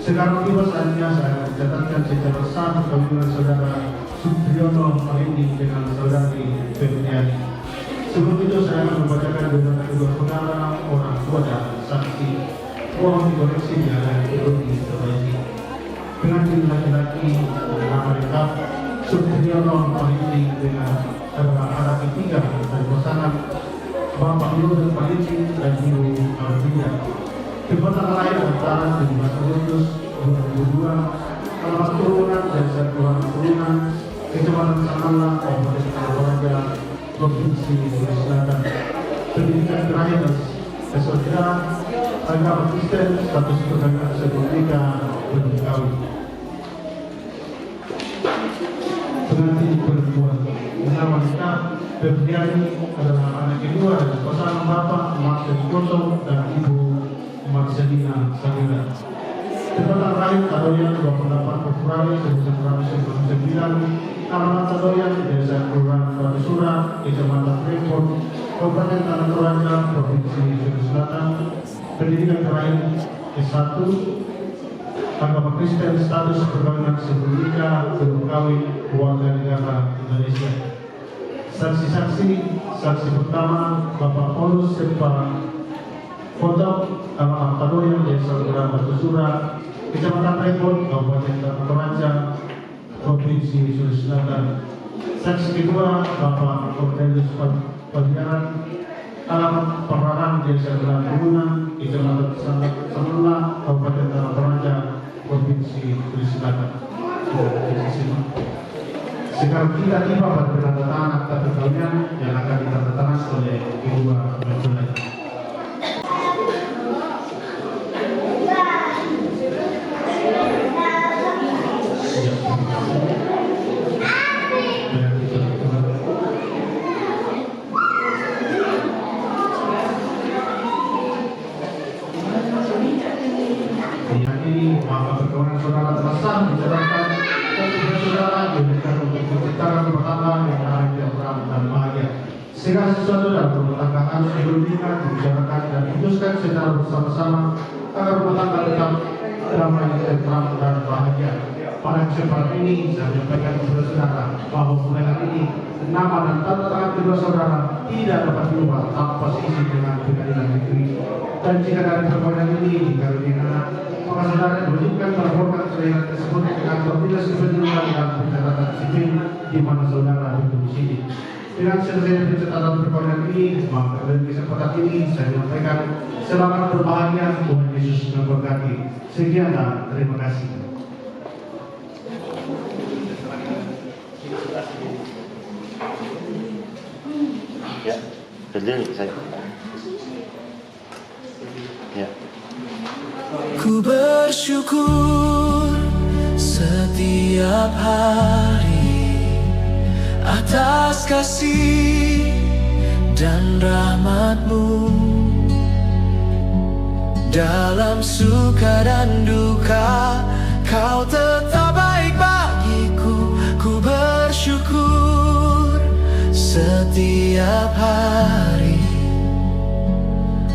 Sekarang tiba saatnya saya mencatatkan secara sah perkawinan saudara Supriyono Marindi dengan saudari Febriani. Sebelum itu saya akan membacakan beberapa kedua saudara, orang tua dan saksi. Mohon dikoreksi bila ada yang perlu diperbaiki. Pengantin laki-laki nama lengkap Supriyono Marindi dengan saudara anak ketiga dari pasangan Bapak Yudhil Marindi dan Ibu Alvida. Tempat lahir antara 17 Agustus 2002, alamat turunan dan satuan turunan Kecamatan Sanala, Kabupaten Toraja, Provinsi Sulawesi Selatan. Pendidikan terakhir S1 agama Kristen, status perkawinan sekeluarga belum kawin. Pengantin perempuan nama lengkap Febriani adalah anak kedua dari pasangan Bapak Marcel Koso dan Ibu Marcelina Salina. Tempat lahir Tadoyan 28 Februari 1999, alamat Tadoyan, Desa Kelurahan Batu Sura, Kecamatan Prempon, Kabupaten Tanah Toraja, Provinsi Sulawesi Selatan. Pendidikan terakhir S1, agama Kristen, status perkawinan sebelum nikah, belum kawin, warga negara Indonesia. Saksi-saksi, saksi pertama Bapak Paulus Sepa Kodok, alamat Tadoyan, Desa Kelurahan Batu Sura, Kecamatan Prempon, Kabupaten Tanah Toraja, Provinsi Sulawesi Selatan. Saksi kedua Bapak Cornelius Padiaran, alamat Perahan, Desa Kelurahan Kecamatan Sanala, Kabupaten Tanah Toraja, Provinsi Sulawesi Selatan. Sekarang kita tiba pada penandatangan akta perkawinan yang akan ditandatangani oleh kedua mempelai. Maka perkawinan saudara telah sah dijalankan dan saudara diberikan untuk menciptakan rumah tangga yang bahagia, dan bahagia. Segala sesuatu dalam rumah tangga harus diberikan, dibicarakan dan diputuskan secara bersama-sama agar rumah tangga tetap damai, tentram dan bahagia. Pada kesempatan ini saya menyampaikan kepada saudara bahwa mulai hari ini nama dan tanda tangan kedua saudara tidak dapat diubah tanpa seizin dengan pengadilan negeri. Dan jika dari perkawinan ini dikaruniai anak, maka saudara diwajibkan melaporkan perkahwinan tersebut ke kantor dinas kependudukan dan pencatatan sipil di mana saudara berdomisili. Dengan selesai pencatatan perkawinan ini, maka dari kesempatan ini saya menyampaikan selamat berbahagia, Tuhan Yesus memberkati. Sekian dan terima kasih. Ya, berdiri saya. Ya. Ku bersyukur setiap hari atas kasih dan rahmat-Mu. Dalam suka dan duka Kau tetap baik bagiku. Ku bersyukur setiap hari.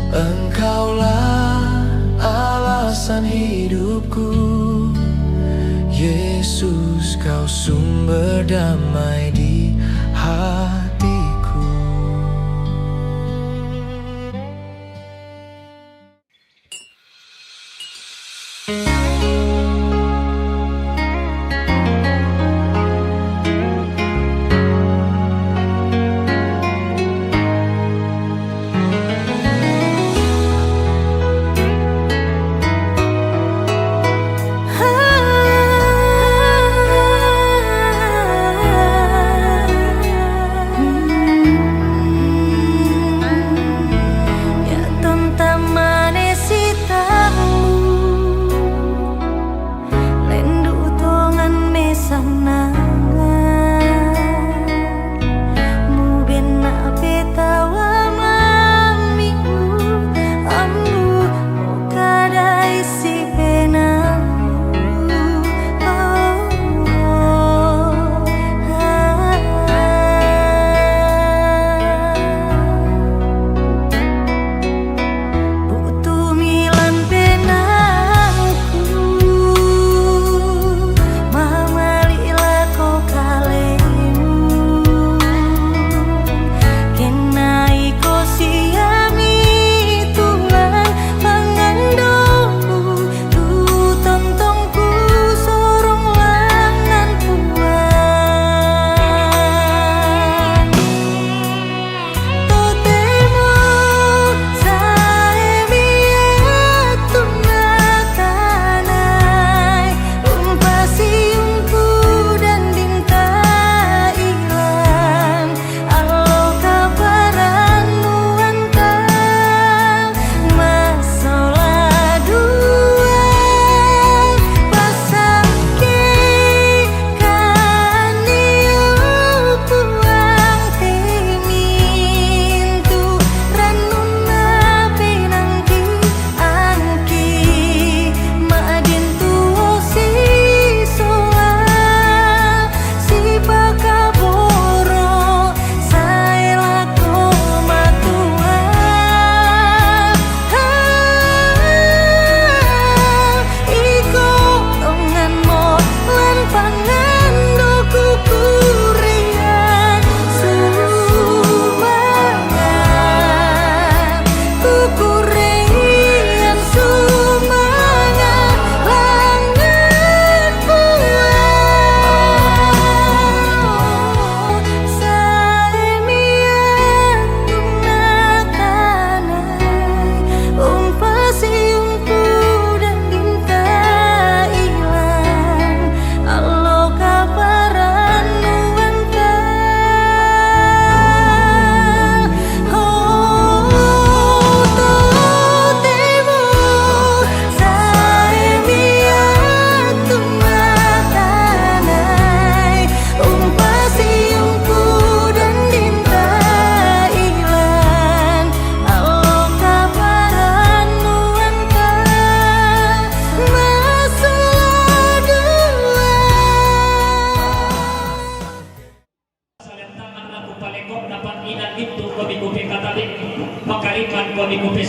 Engkaulah alasan hidupku. Yesus, Kau sumber damai di hatiku.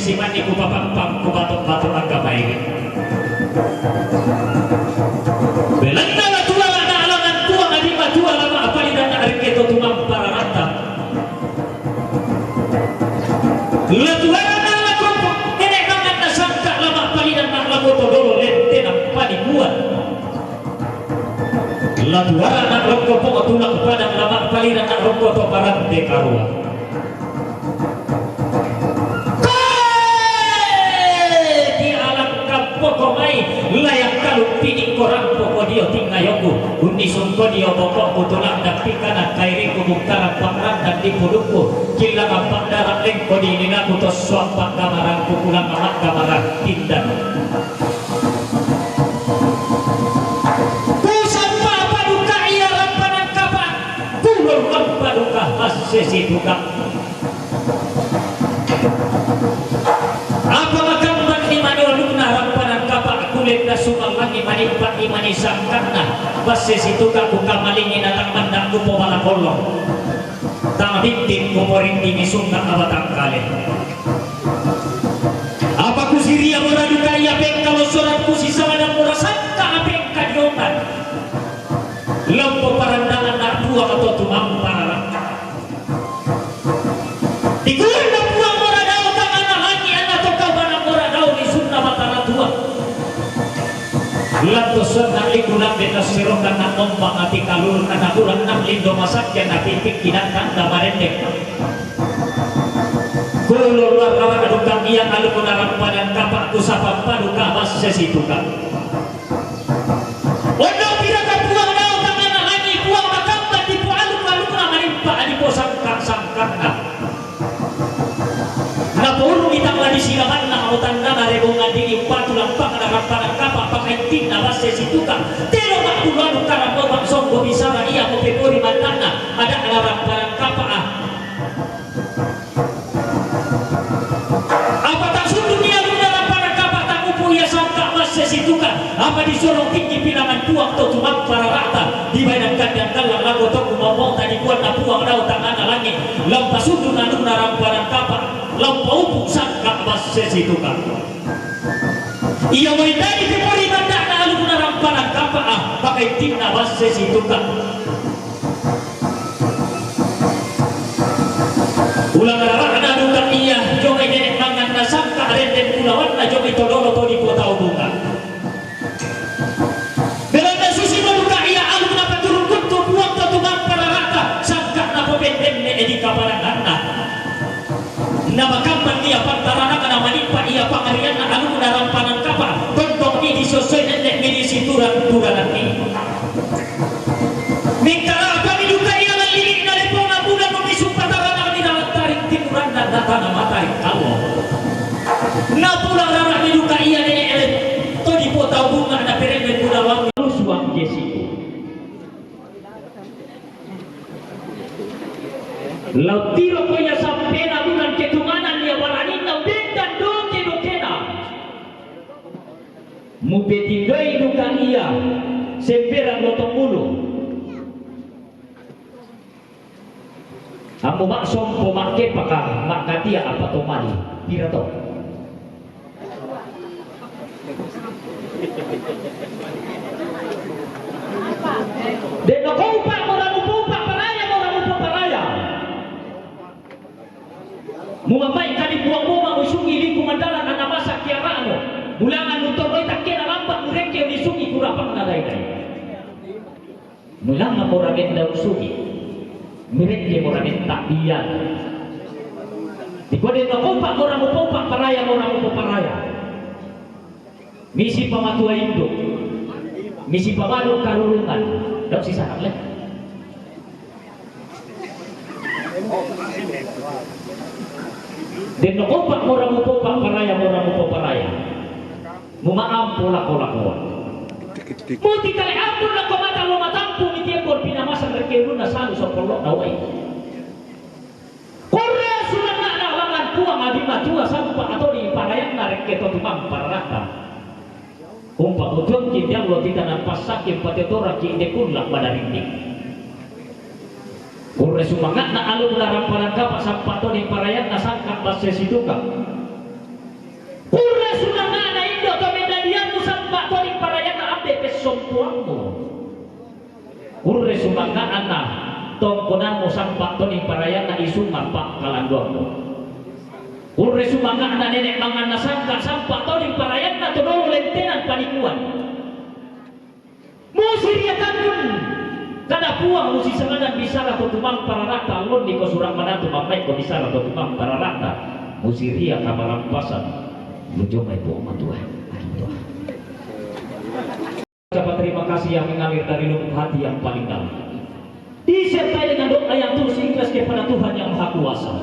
siman di kupapampang kubatok-batok agama ini. Belanda la tua la alangan tua ngadi matua lama apa di dana ariketo tumam para rata. La tua la kelompok nenek banget na sangka lama apa di dana lagu todolo lente apa dibuat. La tua la kelompok tulak pada lama apa di dana rokok to parante karua. Layak kalau pining korang pokok dia tinggayoku undi sungko dia pokok kutulak dan pikana kairi kubuktaran pangrang dan dipudukku kila ngapak darah lengko di nina kutos suampak kamarang kukulang amat kamarang tindan ku sampa paduka iya rampanan kapan kulur paduka hasesi duka apa makam bagi manuluna rampanan kapak kulit na sumamangi manimpa imani sangkana base situ ka buka malingin atang mandang ko pala kolong tang bitin ko morinti misungna abatang kale apa ku siria mora dukaya pek kalau surat ku sisa madang mora sangka apeng kadiongan lampo parandangan na dua atau tumang parang dikulan na puang mora daw tang anahangi atau kau banang mora daw ni sunna matara tua lantusan nali kulang beta sirong dan nakombang ati kalur kana ulang nam lindo masak yan napitik kinatang damarendek kulur warna adukang iya alu kunarang padan kapak kusapang paduka mas sesituka ono piraka puang daw tangan hangi puang makambat di pualu kalu na marimpa adipo sangkak-sangkak na puro itang ladi silaman na kautan na narebongan di patulang pangarang kapak pakai tin na base situka tero makuluan karang babak songgo bisara iya mo pepori matana ada alarang parang kapak apa tak sundun niya lunaran parang kapak tak upo iya sangka base situka apa disorong tinggi pilangan puang to tumak para rata di badan kandang kalang lago to kumamong tadi kuat na puang daw tangan langit lampa sundun na lunaran parang kapak lampa upo sangka base situka iya mo tadi pepori matana alu kunarang parang kapak pakai tim na base situka ulang arang na duka iya jomay nenek mangan na sangka renden ulawan na jomay todoro to di kota ubunga belanda susi no duka iya alu na paturun kunto buang to tugang para rata sangka na pabenden ne edi kaparangan na makampan iya pantarana kana manimpa iya pangarian na alu na rampanan kapak tontong ni disosoy nenek medisi turang-turangan ni mingkala kami duka iya nalilik na lepong na bulan mo misumpatarana ni tarik timuran na data na matarik kawo na pulang rara ni duka iya nenek to di potau bunga na peremben budawang lusuang jesiko lau tiro ko ya sampena bulan ketumanan ya walanin na bendan doke dokena mupetindoi duka iya semperang lotong mulu amu maksom pomake paka makatia apa to mali pirato de no kompa moramu pompa paraya moramu paraya mumamai kali buang boma musungi liku mandalan ana masa kiarano bulangan untuk roy takena lambat mureke disungi kurapang na dai mulanga moragen daw sugi mireke moragen tabiyan dikode no kompa moramu pompa paraya moramu paraya misi pamatua indo misi pamadu karulungan daw sisa le den no kompa moramu pompa paraya moramu paraya mumaampo lako-lako muti kali ampun lako mata lo matampu iti ekor pinamasan rekeru na sanu sa polok na way korre sulang na alangan puang adima tua sampa atau di parayan na reketo tumang parata umpa utun kindiang lo titanan pasakin patetora ki indekunlak madarindik korre sumangat na alun larang parang kapak sampa atau di parayan na sangkak base situka Urre sumanga ana tongkona mo sampak toning parayana isuma pak kalandong. Urre sumanga ana nenek mangan nasangka sampak toning parayana todong lentenan panikuan. Musiria tanun kada puang musi sengadan bisara tutumang pararata lon di kosurang manatu mamai ko bisara tutumang pararata musiria kamarampasan lujomay po matua. Ucapan terima kasih yang mengalir dari lubuk hati yang paling dalam, disertai dengan doa yang tulus ikhlas kepada Tuhan yang Maha Kuasa,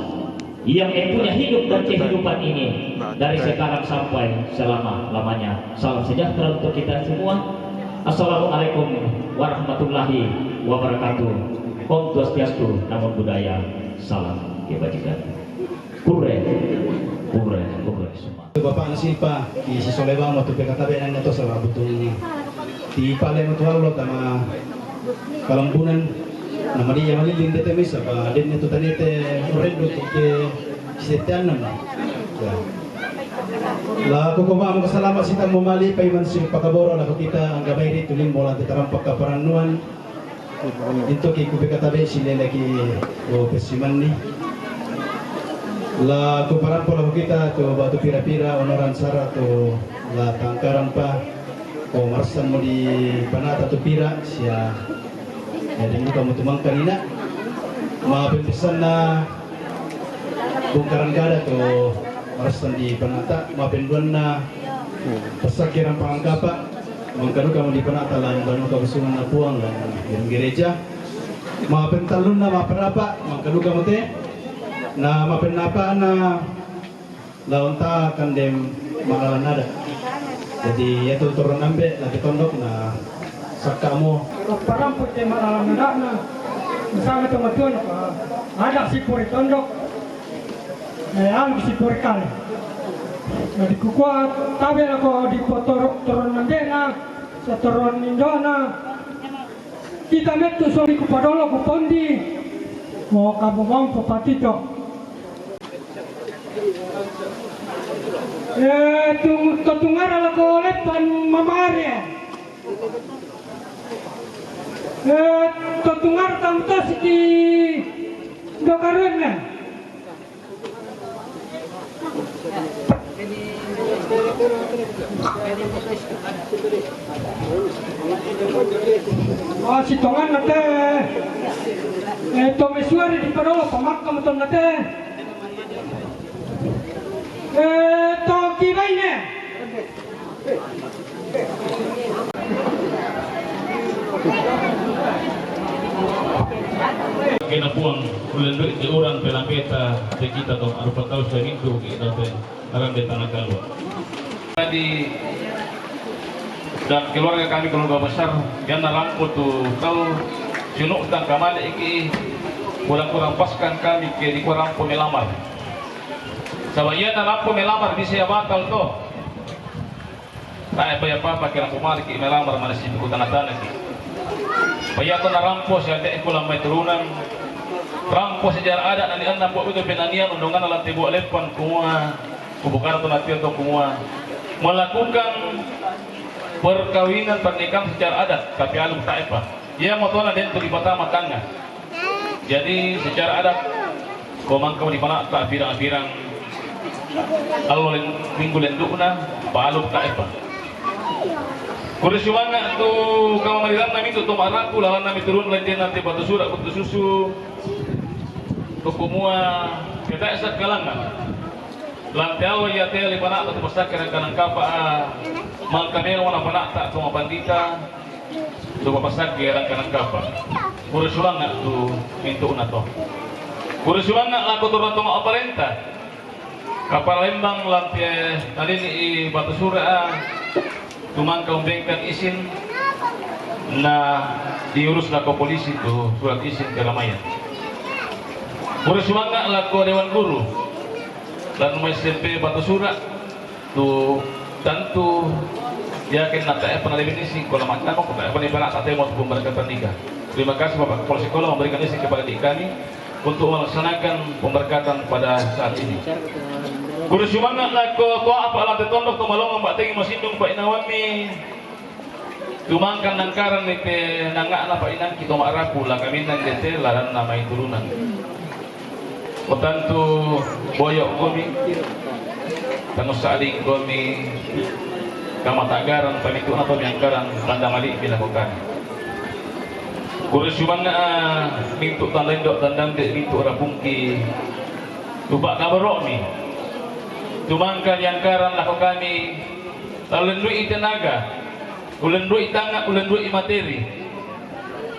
yang punya hidup dan kehidupan ini dari sekarang sampai selama-lamanya. Salam sejahtera untuk kita semua. Assalamualaikum warahmatullahi wabarakatuh. Om Swastiastu, Namo Buddhaya. Salam kebajikan. Pure semua. Bapak Nasipa di Sisolebang waktu PKKB nang to sa butung di Palembang tualo tama Kalambunan nama dia malilin dete mesa pa den itu tanete redo ke setianan la ko ma mo salamat sita mo mali pay man si pakaboro la kita ang gabay ri tulim bola tetarampak ka paranuan into ki ku PKKB sile lagi o pesiman ni la kumparan pola kita to batu pira-pira onoran sara to la tangkaran pa o marsan mo di panata to pira siya jadi muka mo tumang kanina mapimpisan na bungkaran gada to marsan di panata mapinduan na pasakiran pangangkapa mangkano ka mo di panata lan banu ka busungan na puang lan yung gereja mapintalun na maparapa mangkano ka mo te na mapenapa na launta kandem makalan nada. Jadi itu turun ambil lagi tondok na sakamo. Parang putih malam na bersama teman-teman ada si puri tondok, alam si puri kali. Jadi kukuat tabe ako di potor turun nandena, sa turun indona. Kita metu soli kupadolo kupondi, mau kabumang popatito. Tutungar ala ko lepan mamare. Tutungar tamtos di dokarun. Oh, si tongan nate. Tomesuari di padolo pamakam ton nate. Toki baine. Kena puang ulen di orang pelapeta de kita dong arupa tahu seminggu kita teh akan di tanah kalua. Tadi dan keluarga kami keluarga besar yang narampu tuh tahu junuk dan kamar iki kurang-kurang paskan kami ke di kurang melamar. Sama ia narampu melamar di saya batal toh. Tak apa kira kumari ki melamar mana sih buku tanah-tanah ki. Paya ko narampos ya dek kulang may turunan. Rampos sejarah adat nanti anda buat itu penanian undungan alat tibu lepan kumua kubukan atau nanti atau kumua melakukan perkawinan pernikahan secara adat tapi alum tak apa. Ia motola dan tu di pertama tangga. Jadi secara adat komang kau di mana tak pirang-pirang alul minggu lendukna balum tak apa. Kurisuanga tu kau marilan nami tu maraku lawan nami turun lenjen nanti batu surak batu susu kumua kita esat kalangan lantiawa ya teh li panak tu pasak kanan kapa mangkane wana panak tak tu pandita tu pasak kanan kapa kurisuanga tu pintu nato kurisuanga laku turun tu aparenta kapal lembang lantia tadi ni batu surak tumang kau bengkan izin nah diurus lah ke polisi tuh surat izin keramaian. Urus mangga lah ke dewan guru dan rumah SMP Batu Surak tuh tentu yakin nak pernah definisi kalau macam apa pernah pernah saat mau memberikan pernikah. Terima kasih Bapak Kepala Sekolah memberikan izin kepada adik kami untuk melaksanakan pemberkatan pada saat ini. Kurus mangga lah ke apa alat tondok tu malong mbak tengi masindung Pak Inawami Tumangkan nangkaran nite nangak na pa inang kito maarapu la kami nang dete laran na may turunan. Kotanto boyok komi, tangos sa aling komi, kamatagaran panitu na to nangkaran tanda mali bilakukan. Kuresuman na mintu talendo tandang de mintu rapungki, tubak kabarok mi. Tumangkan nangkaran lako kami, talendui tenaga. Ulendui tanga, ulendui materi.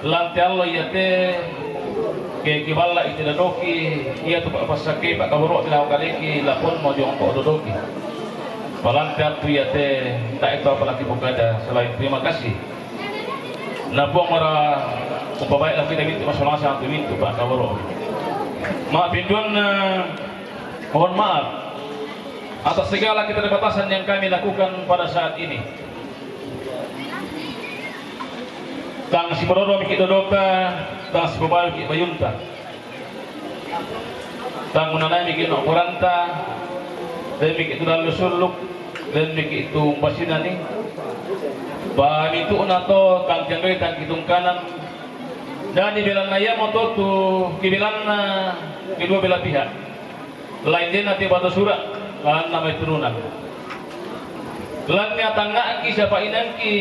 Lantai Allah yate ke kibala iti dadoki, iya tu pak pasake pak kaburok tilau kaleki lapon mau jongkok dadoki. Palantai tu yate tak itu apalagi bukada selain terima kasih. Napong mara umpabaik lagi dari masalah satu mintu pak kaburok. Maaf pinduan, mohon maaf atas segala keterbatasan yang kami lakukan pada saat ini. Tang si Bororo mikit dodota, tang si Babayu mikit bayunta, tang munanay mikit no kuranta, dan mikit itu dalu suluk, dan mikit itu basinani. Bah itu nato tang jangkau tang hitung kanan, dan di belan naya moto tu kibilan kedua belah pihak. Lain dia nanti batu surat, kan nama turunan. Lannya tangga ki siapa inangki.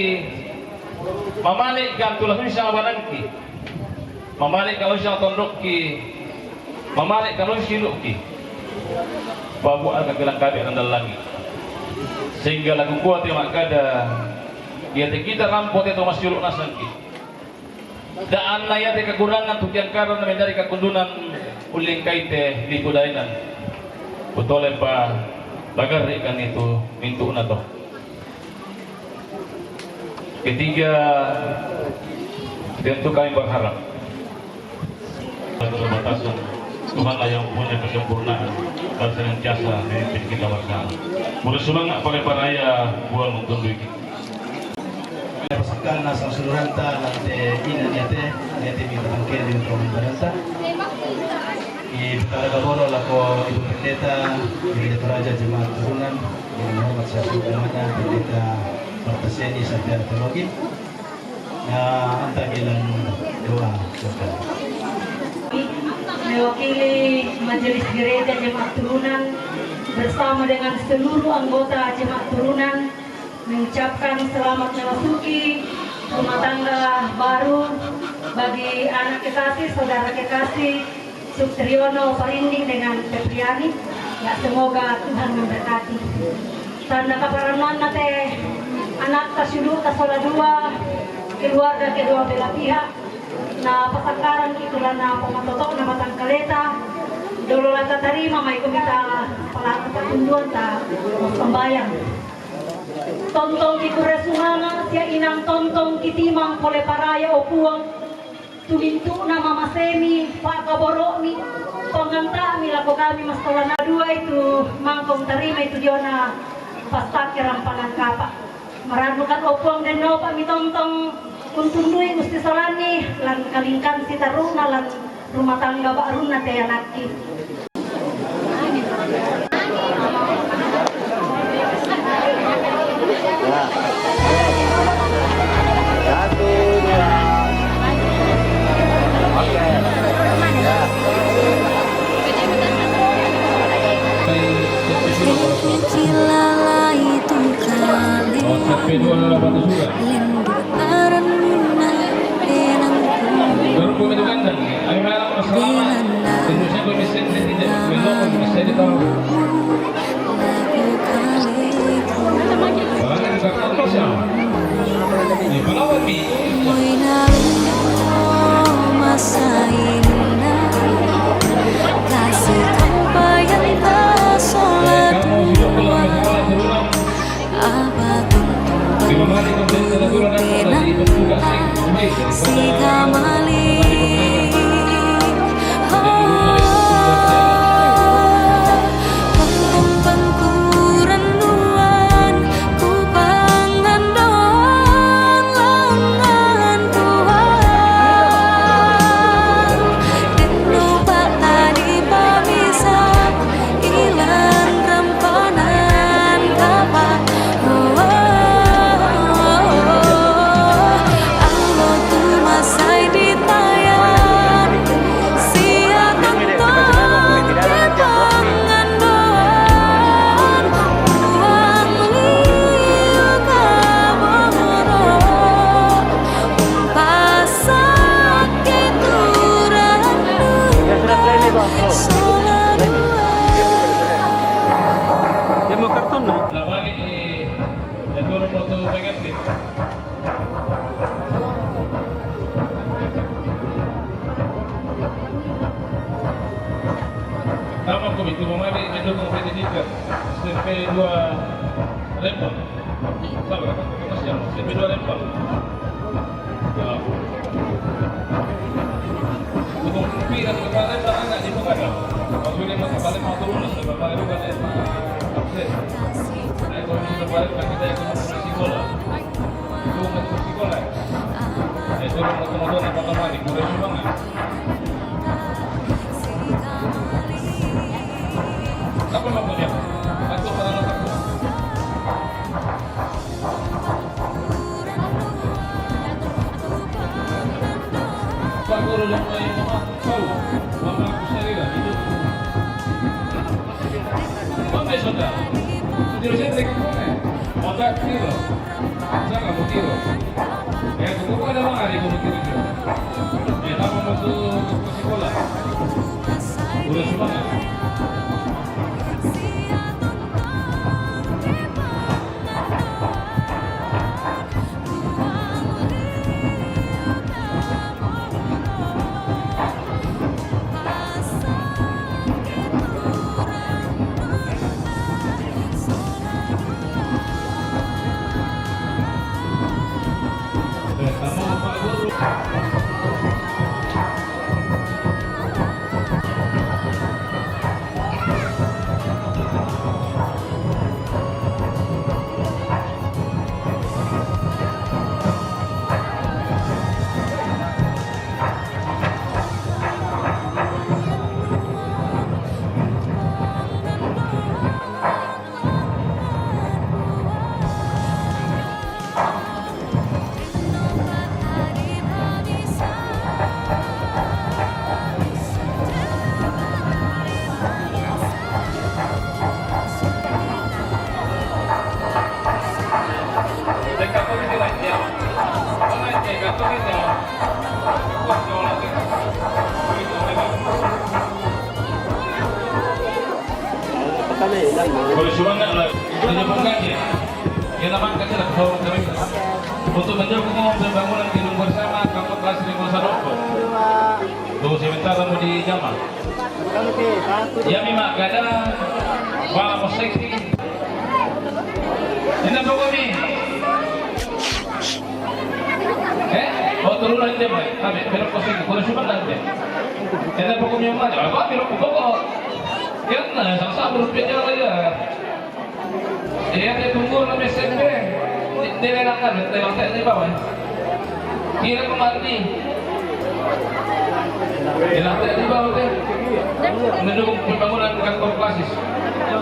Mamalik kan tulah bisa abanangki, mamalik kalau bisa tondokki, mamalik kalau silukki, babu akan gelang kabe andal langit, sehingga lagu kuat yang makada, ia kita rampot itu masih siluk nasangki, dan naya te kekurangan tukian karena menjadi kekundunan uling kaite di kudainan, betul lempa bagar ikan itu mintu nato. Ketiga, tentu kami berharap keterbatasan Tuhanlah yang punya kesempurnaan dan senantiasa memimpin kita bersama. Bersemangat pada paraya buat mengunduh kita. Pasukan asal Suluranta lantai ina niate minta tangkir di Suluranta. Di Betara Gaboro lako Ibu Pendeta, Pendeta Raja Jemaat Turunan, yang hormat saya Subhanada, Pendeta Martaseni Satya Teologi. Nah, antara bilang doa. Mewakili Majelis Gereja Jemaat Turunan bersama dengan seluruh anggota Jemaat Turunan mengucapkan selamat memasuki rumah tangga baru bagi anak kekasih, saudara kekasih Sutriono Parinding dengan Pepriani. Ya, semoga Tuhan memberkati. Tanda kaparanan nate anak kasulu kasola dua keluarga kedua belah pihak. Na pasakaran itulah na pematotok na matang kaleta dulu lata tarima may kumita palaku patunduan ta pembayang tontong kikuresungana siya inang tontong kitimang pole paraya o puwang tumintu na mamasemi pakaboro mi panganta mi lako kami mas na dua itu mangkong tarima itu dia na pastakirang panangkapa maranukan o puwang den no pa mi tontong kuntundui Gusti Salani lan kalingkan si taruna lan rumah tangga baru na kaya nakti. masai ditayang sia tentang kemangan doan uang liu kaboro pasak kituran Nama komite memari mendukung pendidikan SMP 2 Lembang. Sabar, masih yang SMP 2 Lembang. Dukung kopi dan kepala Lembang enggak dibuka dong. Kalau ini mau kepala mau turun, kepala bukan absen. Nah, kalau ini kepala kita yang komunikasi bola. Itu komunikasi bola. Itu motor-motor yang pertama di Korea Semangat. Apa maksudnya? Aku pernah takut. Pak Guru yang lain mama tahu, mama aku sendiri lah itu. Mama sudah. Terus saya trik mana? Otak kilo, saya nggak mau kilo. Tunggu ada mana di kamu kilo? Nama masuk ke sekolah. Udah semangat. Boleh semangat lah, menyebutkan ya. Kita makan saja kalau kami untuk mendukung pembangunan gedung bersama Kampung Kelas Lingkungan Sadoko. Tunggu sebentar mau di Jamal. Ya memang ada malam musik. Ini apa kami? Oh turun lagi deh, kami belok ke sini. Boleh semangat deh. Ini apa kami yang mana? Apa belok ke pokok? Kena sama rupiah aja. Dia tunggu sampai SMP. Dia lelangkan, dia lantai di bawah. Kira kemari. Dia lantai di bawah deh. Mendukung pembangunan kantor klasis.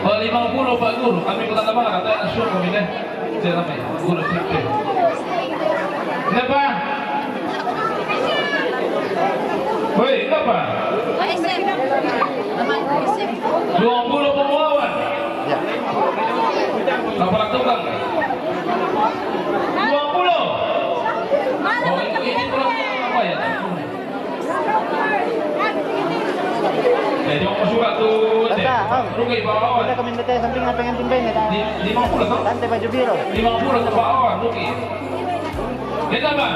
Kalau 50 Pak Guru, kami kota Tambang kata nasional kami deh. Saya ramai guru sipil. Kenapa? Woi, kenapa? 20 pemulawan. Ya. Kapal tukang. 20. Oh, ini kurang apa ya? Jadi mau suka tuh. Rugi bawah. Kita kami minta samping pengen tumben ya. 50 tuh. Lantai baju biru. 50 ke bawah rugi. Kita apa?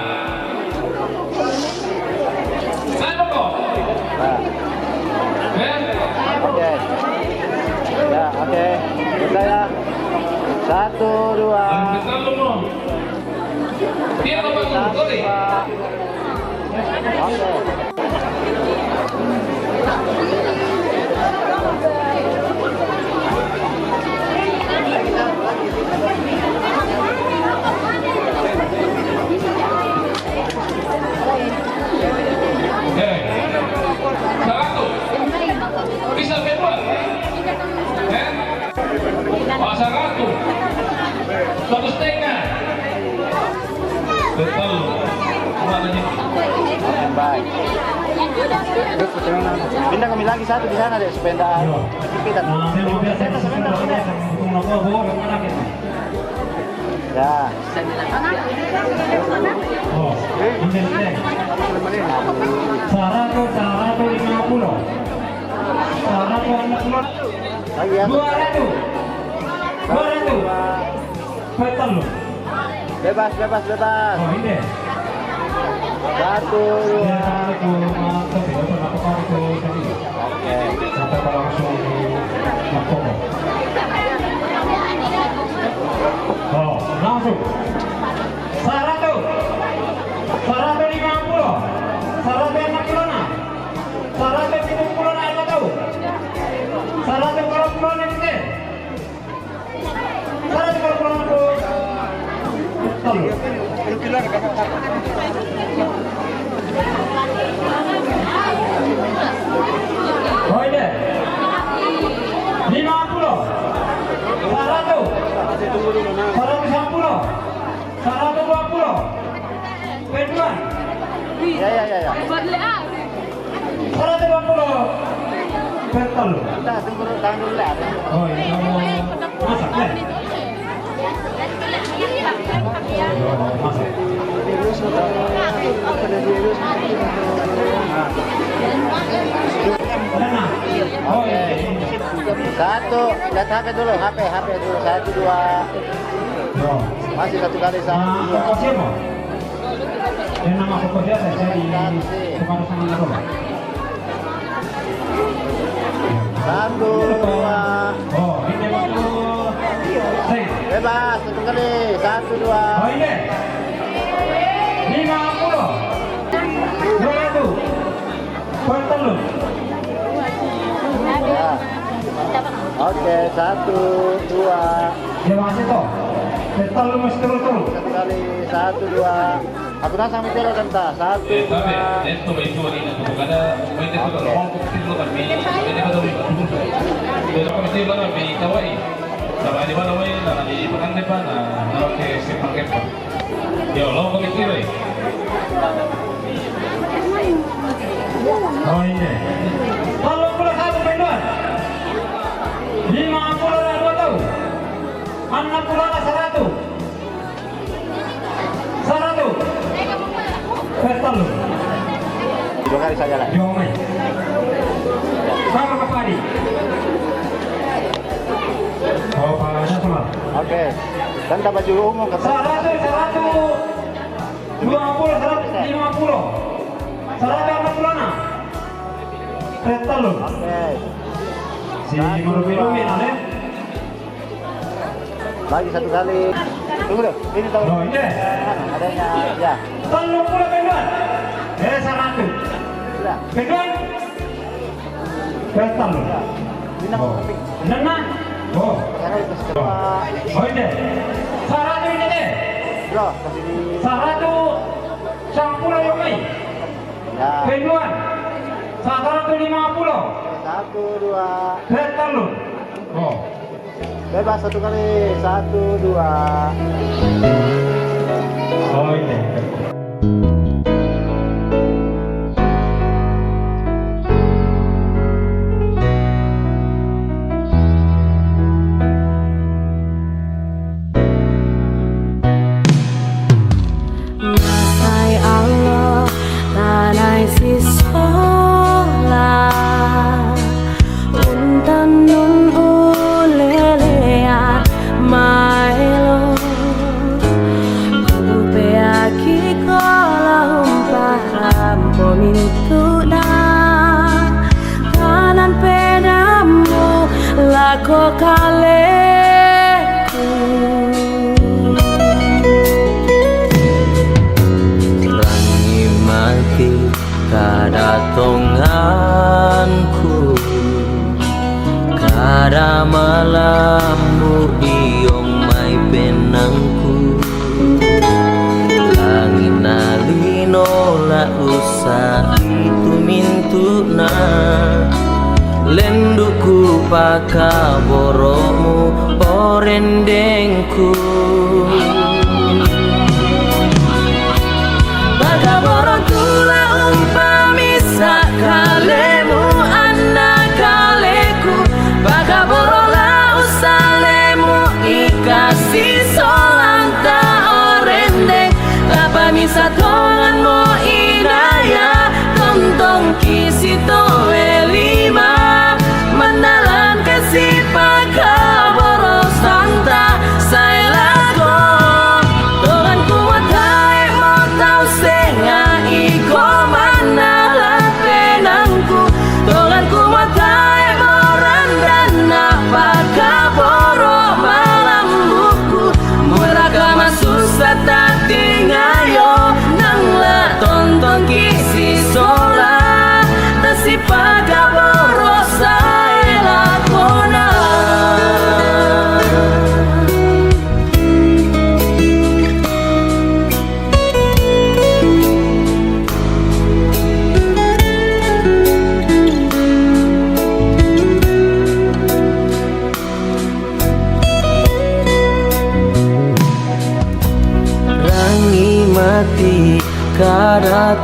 Saya kok. Oke. Ya, oke. Kita ya. 1, 2. Dia apa tuh? Oke. Bisa bebas. Pasar Ratu 1,5. Betul. Mana Pindah kami lagi satu di sana deh supaya enggak kepitan. Ya. Oh, ini. 150. 150. Lagi ya. 200. Betul loh. Bebas. Oh, ini. Satu. Oke. Sampai pada langsung Makomo. Oh, langsung. 100. 150. 160. 170 naik tahu. 140 naik ke. 140. Oh ini 50 100 150 120 Peduan Ya. 120 Betul Tahan dulu lah. Oh ini kamu masak ya? Masak Oh iya. Satu, lihat HP dulu. 1, 2. Masih satu kali sama. Koko siapa? Yang nama koko dia saya di tukang sama Narola. 1, 2. Oh ini waktu Bebas, satu kali. 1, 2. Oh ini 50 200 Betul loh. Ya. Oke, 1, 2. Ya masih toh. Betul lu mesti turun. Satu kali. 1, 2. Aku nasang mitero kanta. 1, 2. Esto me hizo ahorita, como cada momento que lo hago con estilo kami, ini kada riba. Pero kami estilo kami kawai. Sama di mana wae na di pakan depan na oke sepang kepa. Yo, lo kami estilo eh. Oh ini 31 penduan 50 dan 2 tahu 60 dan 100 Betul loh. 2 kali saja lah. Jomai sama ke padi. Oh palanya semua. Oke. Dan tak baju umum kata. 100 120 150 160 Betul loh. Oke. Si Marubirumin ada. Lagi satu kali. Tunggu deh. Ini tahu. Oh ini. Adanya ya. 30 penduan. 100. Sudah. Penduan. Betul loh. Oh. Nana. Oh. Oh ini. 100 ini deh. Bro, kasih di 100 sampul yang mai. ya. Penduan 150. 1, 2. Betul loh. Oh. Bebas satu kali. 1, 2. Oh ini. Masai Allah tanai sisola untan nun ulelea maelo kupeaki kola umparam pomintuna kanan pedamu lako kaleku mati kadatonganku kada malammu iyong may penangku langin nalino la usa itu mintuna lenduku pakaboromu orendengku Bagaborong tula umpa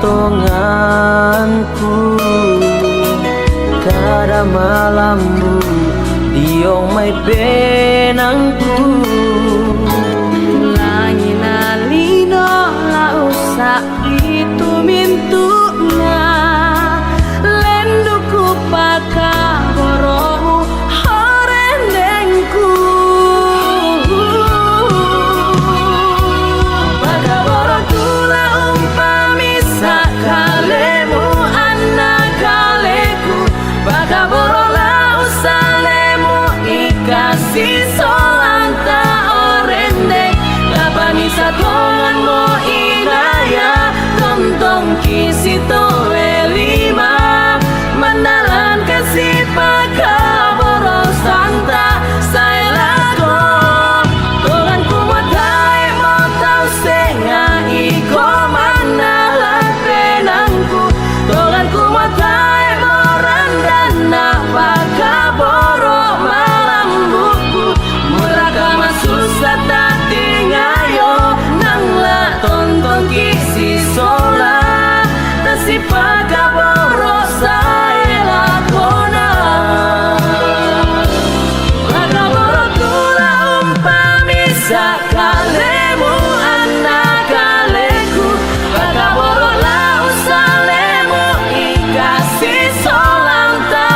tonganku kada malammu diong mai penangku langit nalino la usa itu mintuna lenduku paka boromu horendengku pada boroku la umpami sakalemu anak kaleku pada borola usalemu ikasih solanta orendeng labani satongan mo inaya tontong kisito elima mandalan kasih pakaboro santa saelako tolan kumatai mo tau senga iko mandalan penangku tolan kumatai mo randana pakaboro malam buku muraka masusah tak tingayo nangla tonton kisi sola tasi pakaboro saelakona pakaboro kula umpami sakalemu anak kaleku pakaboro lau salemu ikasih solang ta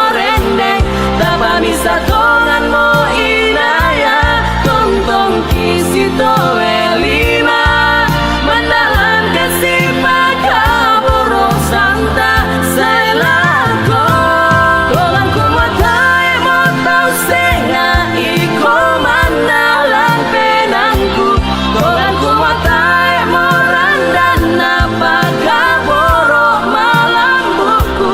orendeng tapami satongan mo inaya tontong kisito elima mandalan kasih pakaboro santa saelako tolan kumatai mo tau senga iko mandalan penangku tolan kumatai mo randana pakaboro malam buku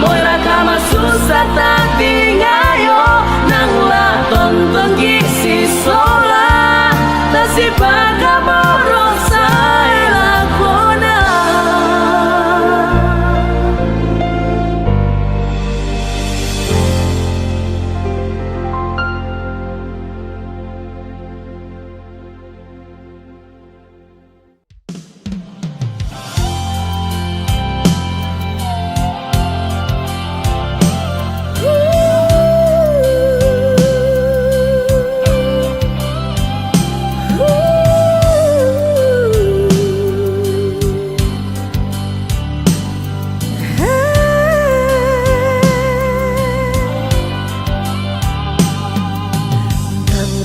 moira kama susah tak tingayo nangla tonton kisi sola tasi pakaboro saelakona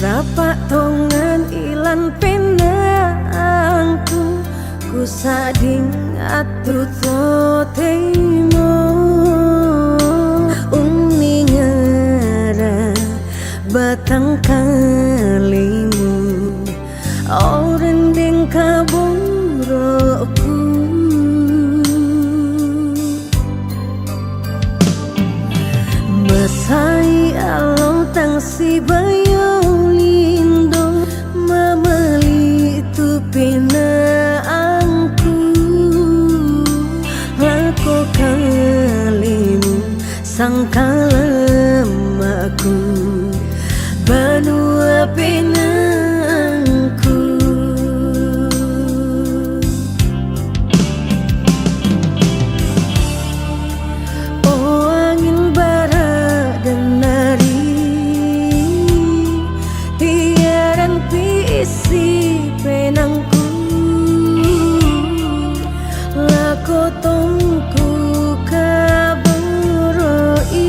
Berapa tongan ilan penangku ku sading atu totemo uningara batang kalimu orendeng kaboroku Masai alo tangsi bayo lindo mamali tu pinaangku lako kalimu sangkalamaku banua pinangku oh angin bara dan nari tiaran pisi penangku lako tongku kaboroi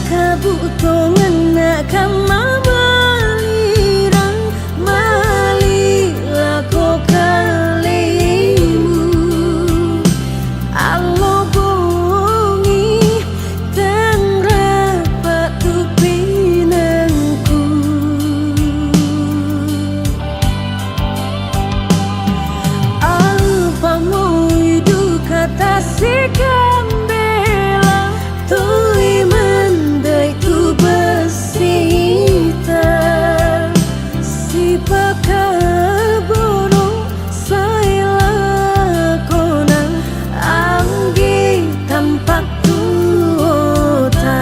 nakabutongan nakamamaliran mali lako kalimu alo bongi tang rapat tu pinangku apa mau hidup kata si kambela tui mandai ku bersita si pakaboro saelakona anggi tampak tuota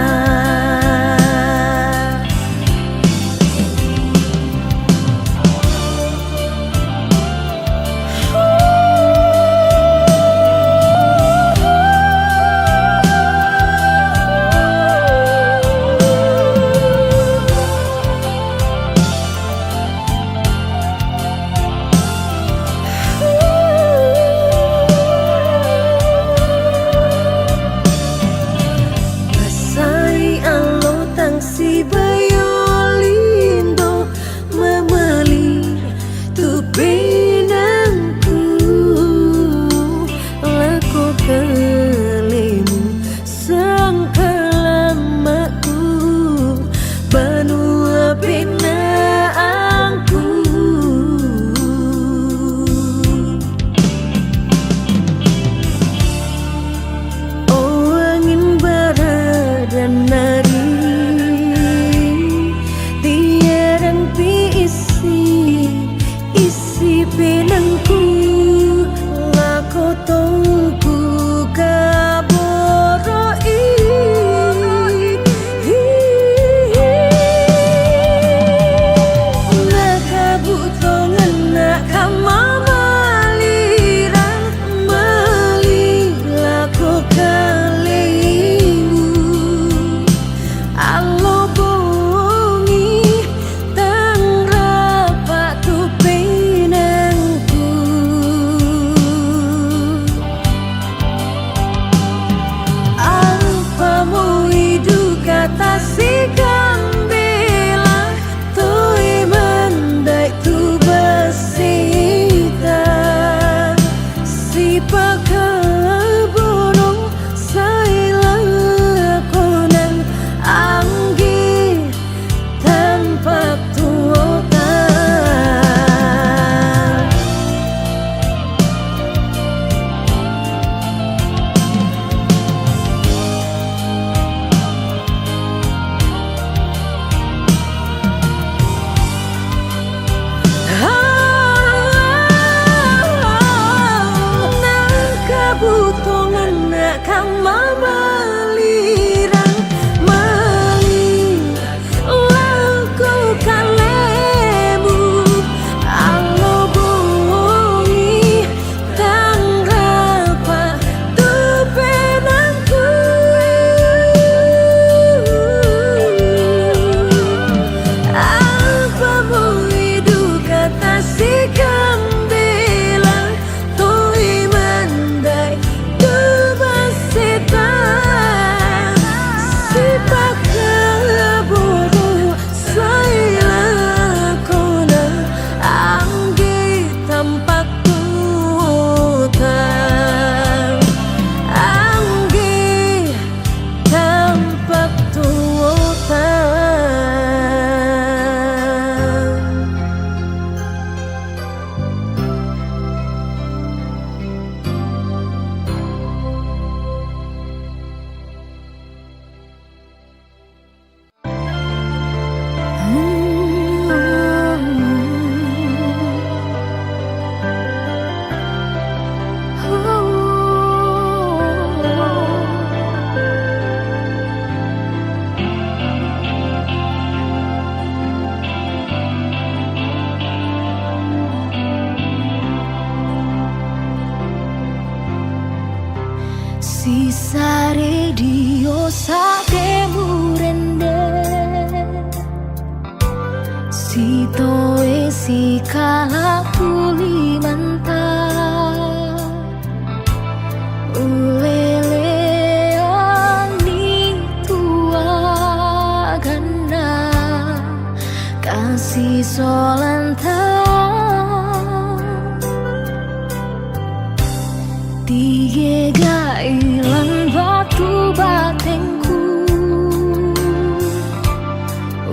Bisa radio sake murende si toe si kala puli mantap ulele ani tua gana kasih solanta tiga gailan batu batengku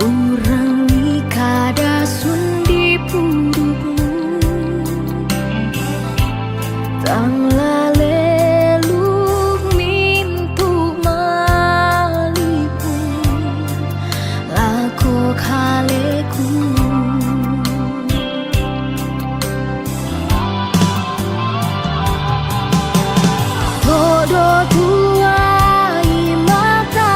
orang ni kada sundi pundukmu tang laleluk mintu malipu lako kaleku Todo tuai mata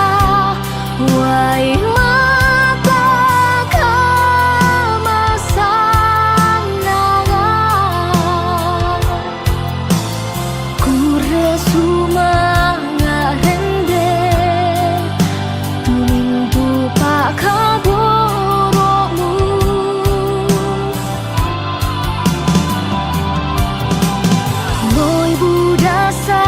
kamasanaga Kure sumanga rende Tunintu pakaboromu Boy budasa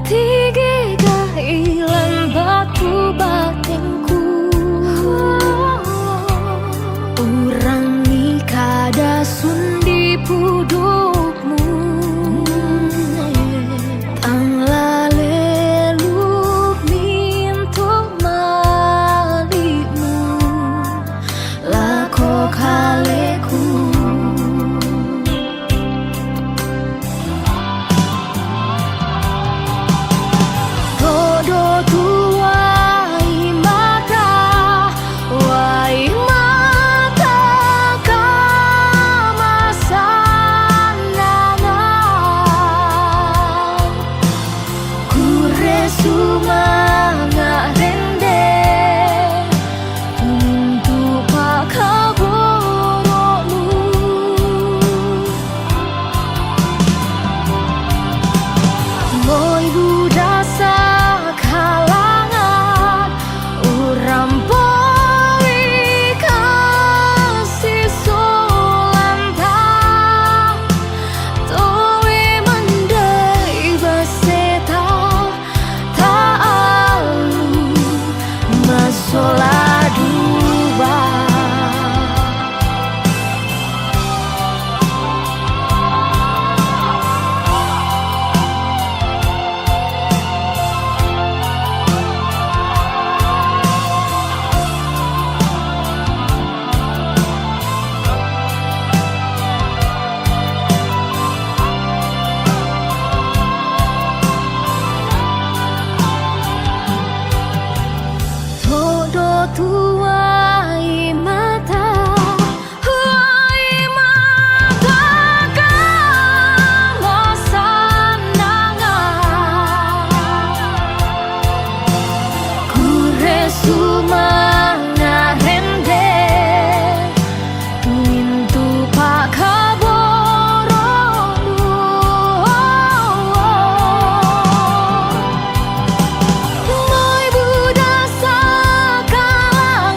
Tiga gailan batu batengku Orang ni kada sundi pudukmu Tang laleluk mintuk malimu Lako kaleku Todo tuai mata kamasanaga Kure sumanga rende Tuntu pakaboromu Boy budasa kalangan urampoi kasih solanta toe mandai baseta ta'alu masola duba Todo tuai mata kamasanaga Kure sumanga rende Tuintu pakaboromu Boy budasa kalangan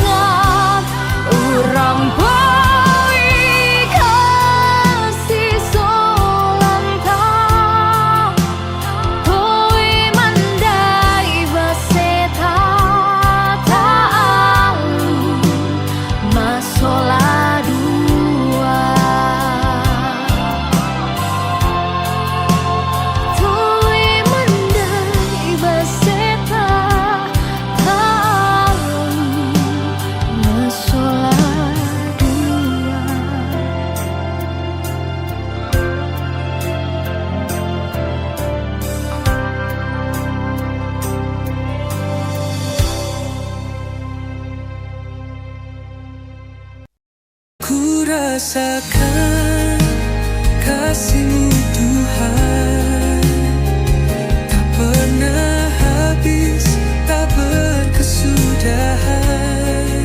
rasakan kasih-Mu Tuhan, tak pernah habis, tak berkesudahan.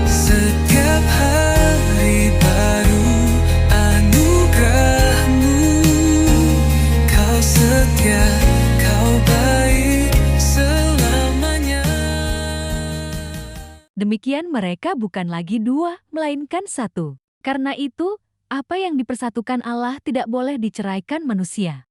Setiap hari baru anugerah-Mu, Kau setia, Kau baik selamanya. Demikian mereka bukan lagi dua, melainkan satu. Karena itu, apa yang dipersatukan Allah tidak boleh diceraikan manusia.